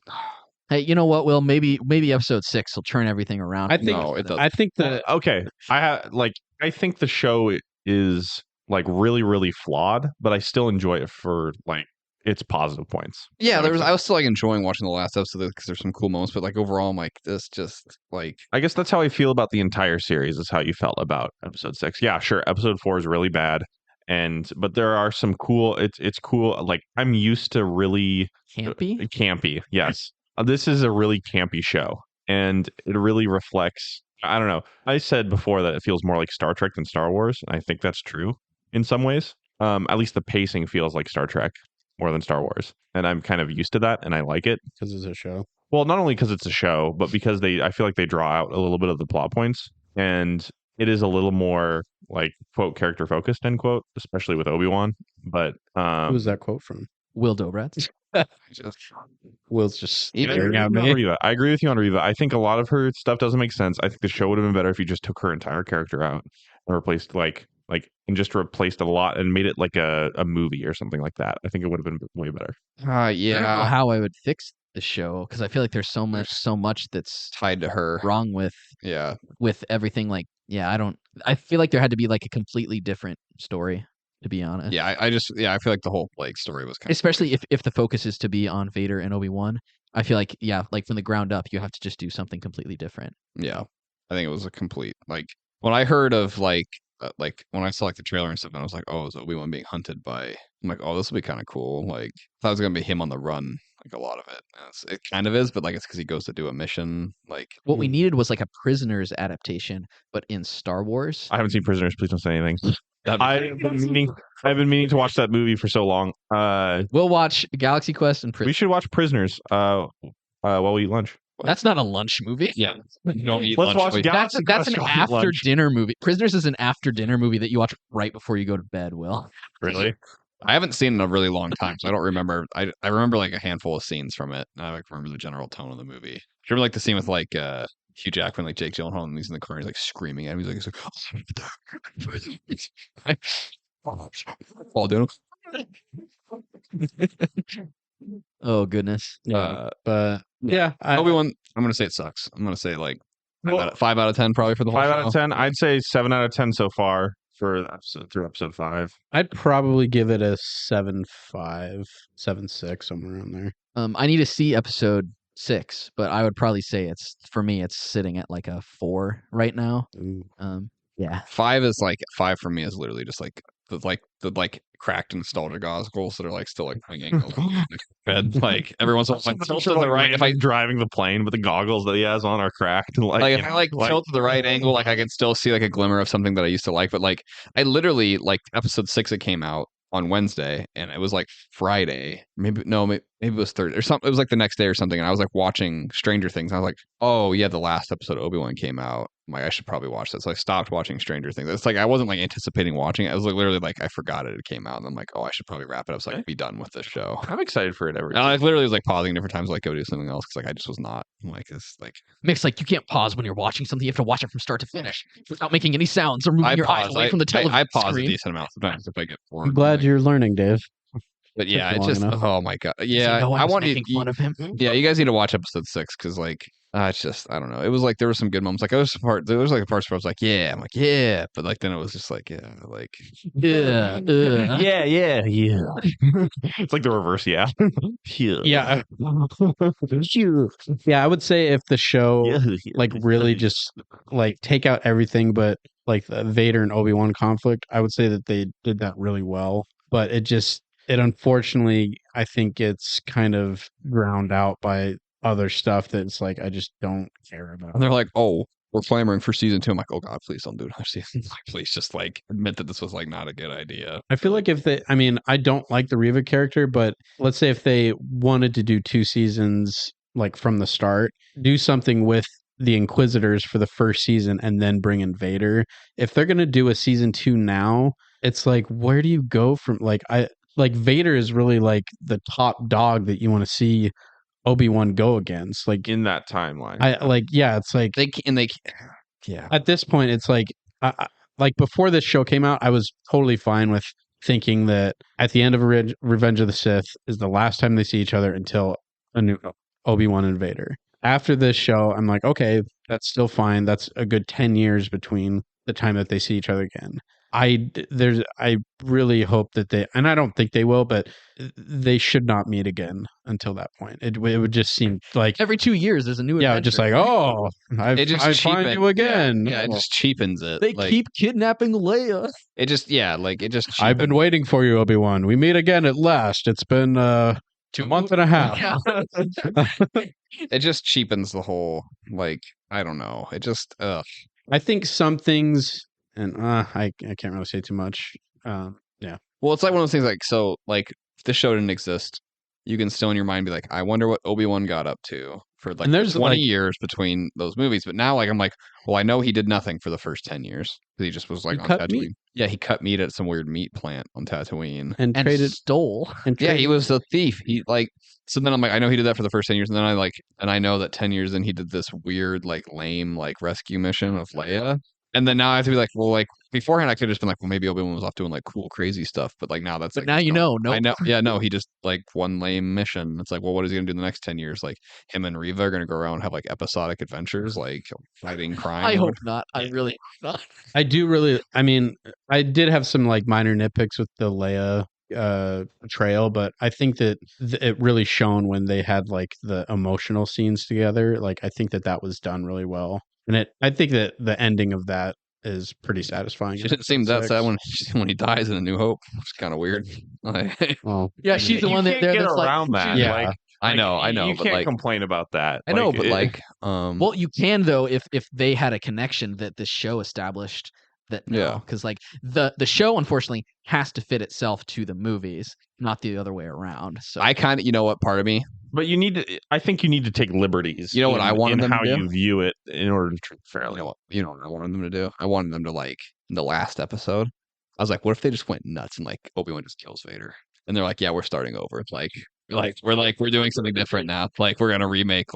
Speaker 1: Hey, you know what, Will? Maybe episode 6 will turn everything around.
Speaker 2: I think
Speaker 3: No, it doesn't.
Speaker 2: I think that
Speaker 4: Okay, I think the show is like really, really flawed, but I still enjoy it for like its positive points.
Speaker 3: yeah, I was still like enjoying watching the last episode because there's some cool moments, but like overall, I'm like this just like
Speaker 4: I guess that's how I feel about the entire series. Is how you felt about episode 6. Yeah, sure. Episode 4 is really bad, but there are some cool. It's cool. Like I'm used to really
Speaker 1: Campy?
Speaker 4: campy. Yes, this is a really campy show, and it really reflects. I don't know. I said before that it feels more like Star Trek than Star Wars. And I think that's true in some ways. At least the pacing feels like Star Trek more than Star Wars, and I'm kind of used to that, and I like it.
Speaker 2: because it's a show.
Speaker 4: Well, not only because it's a show, but because I feel like they draw out a little bit of the plot points, and it is a little more like quote character focused end quote, especially with Obi-Wan. But
Speaker 2: Who was that quote from?
Speaker 1: Will Dobratz.
Speaker 2: Will's just
Speaker 3: Even-
Speaker 2: staring at
Speaker 4: on
Speaker 2: me.
Speaker 4: Reva. I agree with you on Reva. I think a lot of her stuff doesn't make sense. I think the show would have been better if you just took her entire character out and replaced and just replaced a lot and made it like a movie or something like that. I think it would have been way better.
Speaker 1: I don't know
Speaker 3: yeah,
Speaker 1: how I would fix the show because I feel like there's so much that's
Speaker 3: tied to her.
Speaker 1: wrong
Speaker 3: Yeah,
Speaker 1: with everything. Like, yeah, I feel like there had to be like a completely different story, to be honest.
Speaker 3: yeah. I feel like the whole like story was kind of
Speaker 1: Especially if the focus is to be on Vader and Obi-Wan. I feel like, yeah, like from the ground up, you have to just do something completely different.
Speaker 3: yeah. I think it was a complete like when I heard of like when I saw like the trailer and stuff, and I was like, oh, is Obi-Wan being hunted by? I'm like, oh, this will be kind of cool. Like, I thought it was gonna be him on the run, like a lot of it. And it kind of is, but like it's because he goes to do a mission. Like,
Speaker 1: What we needed was like a Prisoners adaptation, but in Star Wars.
Speaker 4: I haven't seen Prisoners. Please don't say anything.
Speaker 3: that'd be
Speaker 4: I've been meaning to watch that movie for so long.
Speaker 1: We'll watch Galaxy Quest and
Speaker 4: We
Speaker 1: Prisoners.
Speaker 4: should watch Prisoners. While we eat lunch.
Speaker 1: That's not a lunch movie.
Speaker 3: yeah. You don't eat
Speaker 4: Let's
Speaker 3: lunch.
Speaker 4: watch
Speaker 3: Wait,
Speaker 1: That's
Speaker 4: Galaxy
Speaker 1: an
Speaker 4: Quest while we eat
Speaker 1: after
Speaker 4: lunch.
Speaker 1: dinner movie. Prisoners is an after dinner movie that you watch right before you go to bed, Will.
Speaker 4: Really?
Speaker 3: I haven't seen it in a really long time, so I don't remember. I remember like a handful of scenes from it. And I like remember the general tone of the movie. Do you remember like the scene with like Hugh Jackman, like Jake Gyllenhaal, and he's in the corner, he's like screaming at him. He's like, fall down.
Speaker 1: Oh goodness.
Speaker 2: But yeah,
Speaker 3: Obi-Wan, I'm gonna say it sucks. I'm gonna say like
Speaker 4: Well,
Speaker 3: 5 out of 10 probably for the whole
Speaker 4: 5
Speaker 3: show.
Speaker 4: out of 10. I'd say 7 out of 10 so far for through episode 5.
Speaker 2: I'd probably give it a 7.5, 7.6, somewhere around there.
Speaker 1: I need to see episode 6, but I would probably say it's sitting at like a 4 right now.
Speaker 2: Ooh.
Speaker 1: Yeah.
Speaker 3: 5 is like 5 for me is literally just like the cracked nostalgia goggles that are like still like hanging over the bed. Like every once in a while, I tilt to the right. If I
Speaker 4: driving the plane, but the goggles that he has on are cracked.
Speaker 3: like if I like tilt to the right angle, like I can still see like a glimmer of something that I used to like. But like I literally like episode 6, it came out on Wednesday, and it was like Friday, maybe it was Thursday or something. It was like the next day or something, and I was like watching Stranger Things. And I was like, oh yeah, the last episode of Obi-Wan came out. I'm like, I should probably watch that. So I stopped watching Stranger Things. It's like I wasn't like anticipating watching it. I was like literally like I forgot it came out, and I'm like, oh, I should probably wrap it up so I can be done with this show.
Speaker 4: I'm excited for it every.
Speaker 3: And I literally was like pausing different times, like go do something else because like I just was not like this. Like
Speaker 1: Mick's like, you can't pause when you're watching something. You have to watch it from start to finish without making any sounds or moving your eyes away from the television
Speaker 3: I pause
Speaker 1: screen.
Speaker 3: a decent amount sometimes if I get bored.
Speaker 2: I'm glad
Speaker 3: like,
Speaker 2: you're learning, Dave.
Speaker 3: But yeah,
Speaker 2: Took
Speaker 3: it
Speaker 2: long
Speaker 3: just
Speaker 2: enough.
Speaker 3: oh my god,
Speaker 1: Does
Speaker 3: yeah.
Speaker 1: he know
Speaker 3: I
Speaker 1: was
Speaker 3: want to.
Speaker 1: making fun of him.
Speaker 3: Yeah, you guys need to watch episode 6 because like it's just I don't know. It was like there were some good moments. Like there was like parts where I was like yeah, I'm like yeah, but like then it was just like yeah, like
Speaker 1: Yeah.
Speaker 4: yeah. It's like the reverse. Yeah.
Speaker 2: Yeah. Yeah, I would say if the show like really just like take out everything but like the Vader and Obi-Wan conflict, I would say that they did that really well. But it unfortunately I think it's kind of drowned out by other stuff that's like I just don't care about.
Speaker 3: and they're like oh we're clamoring for season 2. I'm like oh god please don't do another season. Like, please just like admit that this was like not a good idea.
Speaker 2: I feel like I don't like the Reva character, but let's say if they wanted to do 2 seasons like from the start, do something with the Inquisitors for the first season and then bring in Vader. If they're going to do a season 2 now, it's like where do you go from like Vader is really like the top dog that you want to see Obi-Wan go against like
Speaker 4: In that timeline.
Speaker 2: it's like
Speaker 3: Yeah.
Speaker 2: at this point it's like like before this show came out I was totally fine with thinking that at the end of Revenge of the Sith is the last time they see each other until a new Obi-Wan and Vader. After this show I'm like okay that's still fine, that's a good 10 years between the time that they see each other again. I really hope that they, and I don't think they will, but they should not meet again until that point. It would just seem like
Speaker 1: Every 2 years, there's a new
Speaker 2: yeah,
Speaker 1: adventure.
Speaker 2: just like oh, I find you again.
Speaker 3: Yeah, it just cheapens it.
Speaker 1: They
Speaker 3: like,
Speaker 1: keep kidnapping Leia.
Speaker 3: it just it just
Speaker 2: I've been waiting for you, Obi-Wan. We meet again at last. It's been a month and a half.
Speaker 1: Yeah.
Speaker 3: it just cheapens the whole like I don't know. It just
Speaker 2: I think some things, and I can't really say too much. Yeah.
Speaker 3: Well, it's like one of those things like so like if this show didn't exist, you can still in your mind be like, I wonder what Obi-Wan got up to for like
Speaker 2: And there's,
Speaker 3: 20
Speaker 2: like-
Speaker 3: years between those movies. But now like I'm like, well, I know he did nothing for the first 10 years because he just was like
Speaker 2: He
Speaker 3: on
Speaker 2: cut
Speaker 3: Tatooine.
Speaker 2: meat.
Speaker 3: Yeah, he cut meat at some weird meat plant on Tatooine.
Speaker 2: And
Speaker 1: And
Speaker 2: traded.
Speaker 1: stole.
Speaker 2: And
Speaker 3: Yeah,
Speaker 2: traded-
Speaker 3: he was a thief. He like so then I'm like, I know he did that for the first 10 years, and then I know that 10 years in he did this weird, like lame, like rescue mission of Leia. And then now I have to be like, well, like beforehand I could have just been like, well, maybe Obi-Wan was off doing like cool, crazy stuff. But like now that's
Speaker 1: But
Speaker 3: like
Speaker 1: now you know.
Speaker 3: I
Speaker 1: Nope.
Speaker 3: know. Yeah, no, he just like one lame mission. It's like, well, what is he gonna do in the next 10 years? Like him and Reva are gonna go around and have like episodic adventures, like fighting crime.
Speaker 1: I hope not. I really hope not.
Speaker 2: I do really. I mean, I did have some like minor nitpicks with the Leia portrayal, but I think that it really shone when they had like the emotional scenes together. Like I think that was done really well, and I think that the ending of that is pretty satisfying.
Speaker 3: She didn't seem that sad when he dies in A New Hope. It's kind of weird. Like,
Speaker 2: Well,
Speaker 1: Yeah, she's the
Speaker 4: You
Speaker 1: one that
Speaker 4: can't
Speaker 1: there
Speaker 4: get
Speaker 1: that's like.
Speaker 4: around that.
Speaker 2: Yeah.
Speaker 4: Like,
Speaker 3: I know,
Speaker 4: You
Speaker 3: but
Speaker 4: can't
Speaker 3: like
Speaker 4: complain about that.
Speaker 3: I know, but
Speaker 4: it-
Speaker 3: like
Speaker 1: Well, you can though if they had a connection that this show established. That
Speaker 3: Yeah.
Speaker 1: because like the show unfortunately has to fit itself to the movies, not the other way around. So
Speaker 3: I kind of, you know what, part of me,
Speaker 4: But you need to. I think you need to take liberties.
Speaker 3: You know what I wanted
Speaker 4: in
Speaker 3: them to
Speaker 4: how
Speaker 3: do?
Speaker 4: you view it in order to treat it
Speaker 3: you
Speaker 4: fairly.
Speaker 3: know what I wanted them to do? I wanted them to like in the last episode. I was like, what if they just went nuts and like Obi-Wan just kills Vader? And they're like, yeah, we're starting over. It's like we're doing something different now. Like we're gonna remake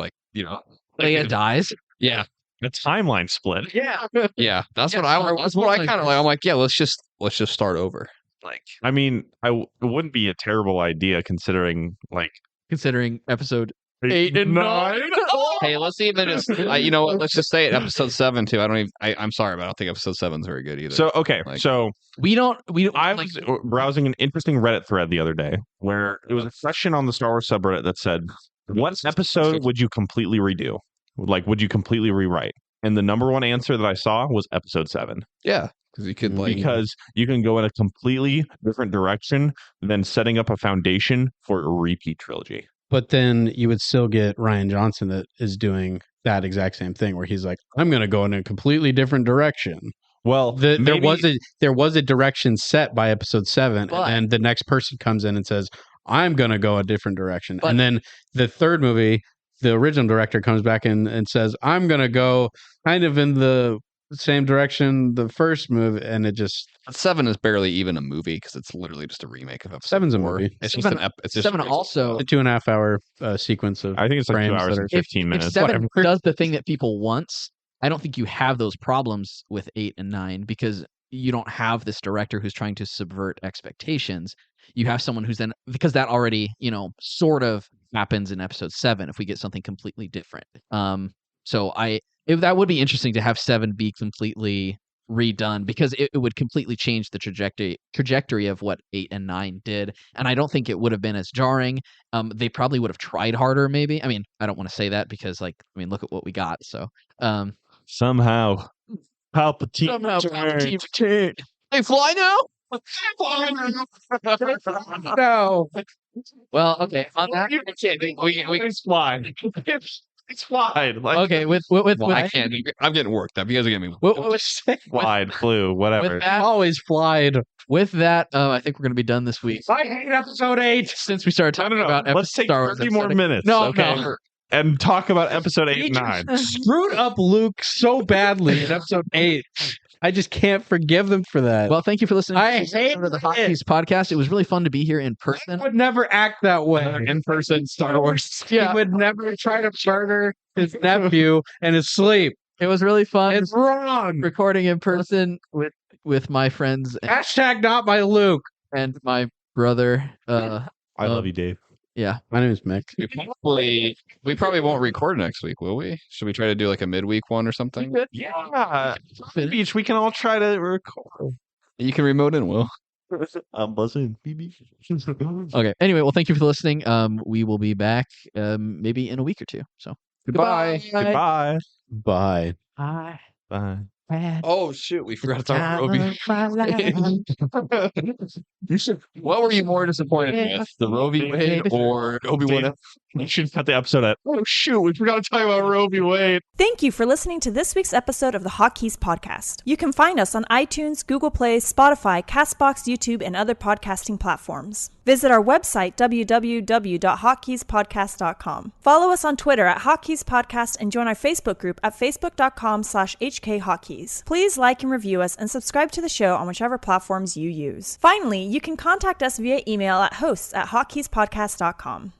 Speaker 1: Leia dies.
Speaker 3: yeah.
Speaker 4: The timeline split.
Speaker 1: Yeah.
Speaker 3: Yeah, that's
Speaker 1: Yeah,
Speaker 3: what I.
Speaker 1: Star
Speaker 3: That's
Speaker 1: Wars
Speaker 3: what I
Speaker 1: was
Speaker 3: kind of
Speaker 1: like
Speaker 3: like. I'm like, yeah, let's just start over. Like,
Speaker 4: I mean, it wouldn't be a terrible idea considering like
Speaker 1: Considering episode 8 and 9.
Speaker 3: hey, let's even just, you know what? Let's just say it. Episode 7 too. I don't even. I'm sorry, but I don't think episode 7 is very good either.
Speaker 4: So okay,
Speaker 3: Like-
Speaker 4: so
Speaker 1: We don't.
Speaker 4: I
Speaker 1: like,
Speaker 4: was browsing an interesting Reddit thread the other day where it was a question on the Star Wars subreddit that said, "What episode would you completely redo? Like, would you completely rewrite?" And the number one answer that I saw was episode 7
Speaker 3: yeah, because you could like.
Speaker 4: because you can go in a completely different direction than setting up a foundation for a repeat trilogy.
Speaker 2: but then you would still get Ryan Johnson that is doing that exact same thing where he's like, I'm going to go in a completely different direction.
Speaker 4: Well,
Speaker 2: There
Speaker 4: maybe-
Speaker 2: was a direction set by episode 7,
Speaker 1: But-
Speaker 2: and the next person comes in and says, I'm going to go a different direction.
Speaker 1: But-
Speaker 2: and then the third movie, the original director comes back and says, I'm going to go kind of in the same direction the first movie. And it just,
Speaker 3: 7 is barely even a movie because it's literally just a remake of episode
Speaker 2: 7's a
Speaker 3: 4.
Speaker 2: movie.
Speaker 3: It's just
Speaker 1: 7
Speaker 3: it's just
Speaker 1: 7 also
Speaker 2: a 2.5 hour sequence of
Speaker 4: I think it's like 2
Speaker 2: frames
Speaker 4: hours
Speaker 2: that
Speaker 4: and
Speaker 2: are-
Speaker 4: 15 minutes.
Speaker 1: If 7
Speaker 2: whatever.
Speaker 1: does the thing that people want, I don't think you have those problems with 8 and 9 because you don't have this director who's trying to subvert expectations. You have someone who's then, because that already, sort of happens in episode 7 if we get something completely different. So if that would be interesting to have 7 be completely redone because it would completely change the trajectory of what 8 and 9 did. And I don't think it would have been as jarring. They probably would have tried harder, maybe. I mean, I don't want to say that because look at what we got. So,
Speaker 4: Somehow, Palpatine.
Speaker 1: Palpatine returned. They fly now?
Speaker 2: No.
Speaker 1: Well, okay. On that,
Speaker 4: It's fine. It's fine. Like,
Speaker 1: okay. With
Speaker 3: I can't. I'm getting worked up. You guys are getting me.
Speaker 4: Wide, blue, whatever.
Speaker 1: with that,
Speaker 2: Always flied.
Speaker 1: I think we're going to be done this week.
Speaker 2: I hate episode 8.
Speaker 1: Since we started talking about
Speaker 4: Let's take
Speaker 1: Star Wars
Speaker 4: 30 more
Speaker 1: episode-
Speaker 4: minutes.
Speaker 1: No,
Speaker 4: okay?
Speaker 1: no.
Speaker 4: And talk about episode 8 and 9.
Speaker 2: Screwed up Luke so badly in episode 8. I just can't forgive them for that.
Speaker 1: Well, thank you for listening
Speaker 2: I
Speaker 1: to
Speaker 2: hate
Speaker 1: the
Speaker 2: it.
Speaker 1: Hotkeys podcast. It was really fun to be here in
Speaker 2: I
Speaker 1: person.
Speaker 2: would never act that way.
Speaker 3: In person Star Wars.
Speaker 2: He would never try to murder his nephew in his sleep.
Speaker 1: It was really fun
Speaker 2: It's wrong.
Speaker 1: recording in person with my friends
Speaker 2: Hashtag not my Luke.
Speaker 1: and my brother.
Speaker 4: I love you, Dave.
Speaker 1: Yeah.
Speaker 2: My name is Mick.
Speaker 3: We probably won't record next week, will we? Should we try to do like a midweek one or something?
Speaker 4: Yeah. Beach, we can all try to record.
Speaker 3: You can remote in, Will.
Speaker 4: I'm buzzing.
Speaker 1: Okay. Anyway, well, thank you for listening. We will be back maybe in a week or two. So
Speaker 3: Goodbye.
Speaker 4: Goodbye.
Speaker 2: Bye.
Speaker 1: Bye.
Speaker 4: Bye.
Speaker 3: Oh shoot, we forgot to talk about Roe v. What were you more disappointed with, the Roe v. Wade or Obi-Wan?
Speaker 4: You should cut the episode at, oh shoot, we forgot to talk about Roe v. Wade.
Speaker 5: Thank you for listening to this week's episode of the Hotkeys podcast. You can find us on iTunes, Google Play, Spotify, Castbox, YouTube, and other podcasting platforms. Visit our website, www.hotkeyspodcast.com. Follow us on Twitter at Hotkeys Podcast and join our Facebook group at facebook.com/HKHotkeys. Please like and review us and subscribe to the show on whichever platforms you use. Finally, you can contact us via email at hosts@hotkeyspodcast.com.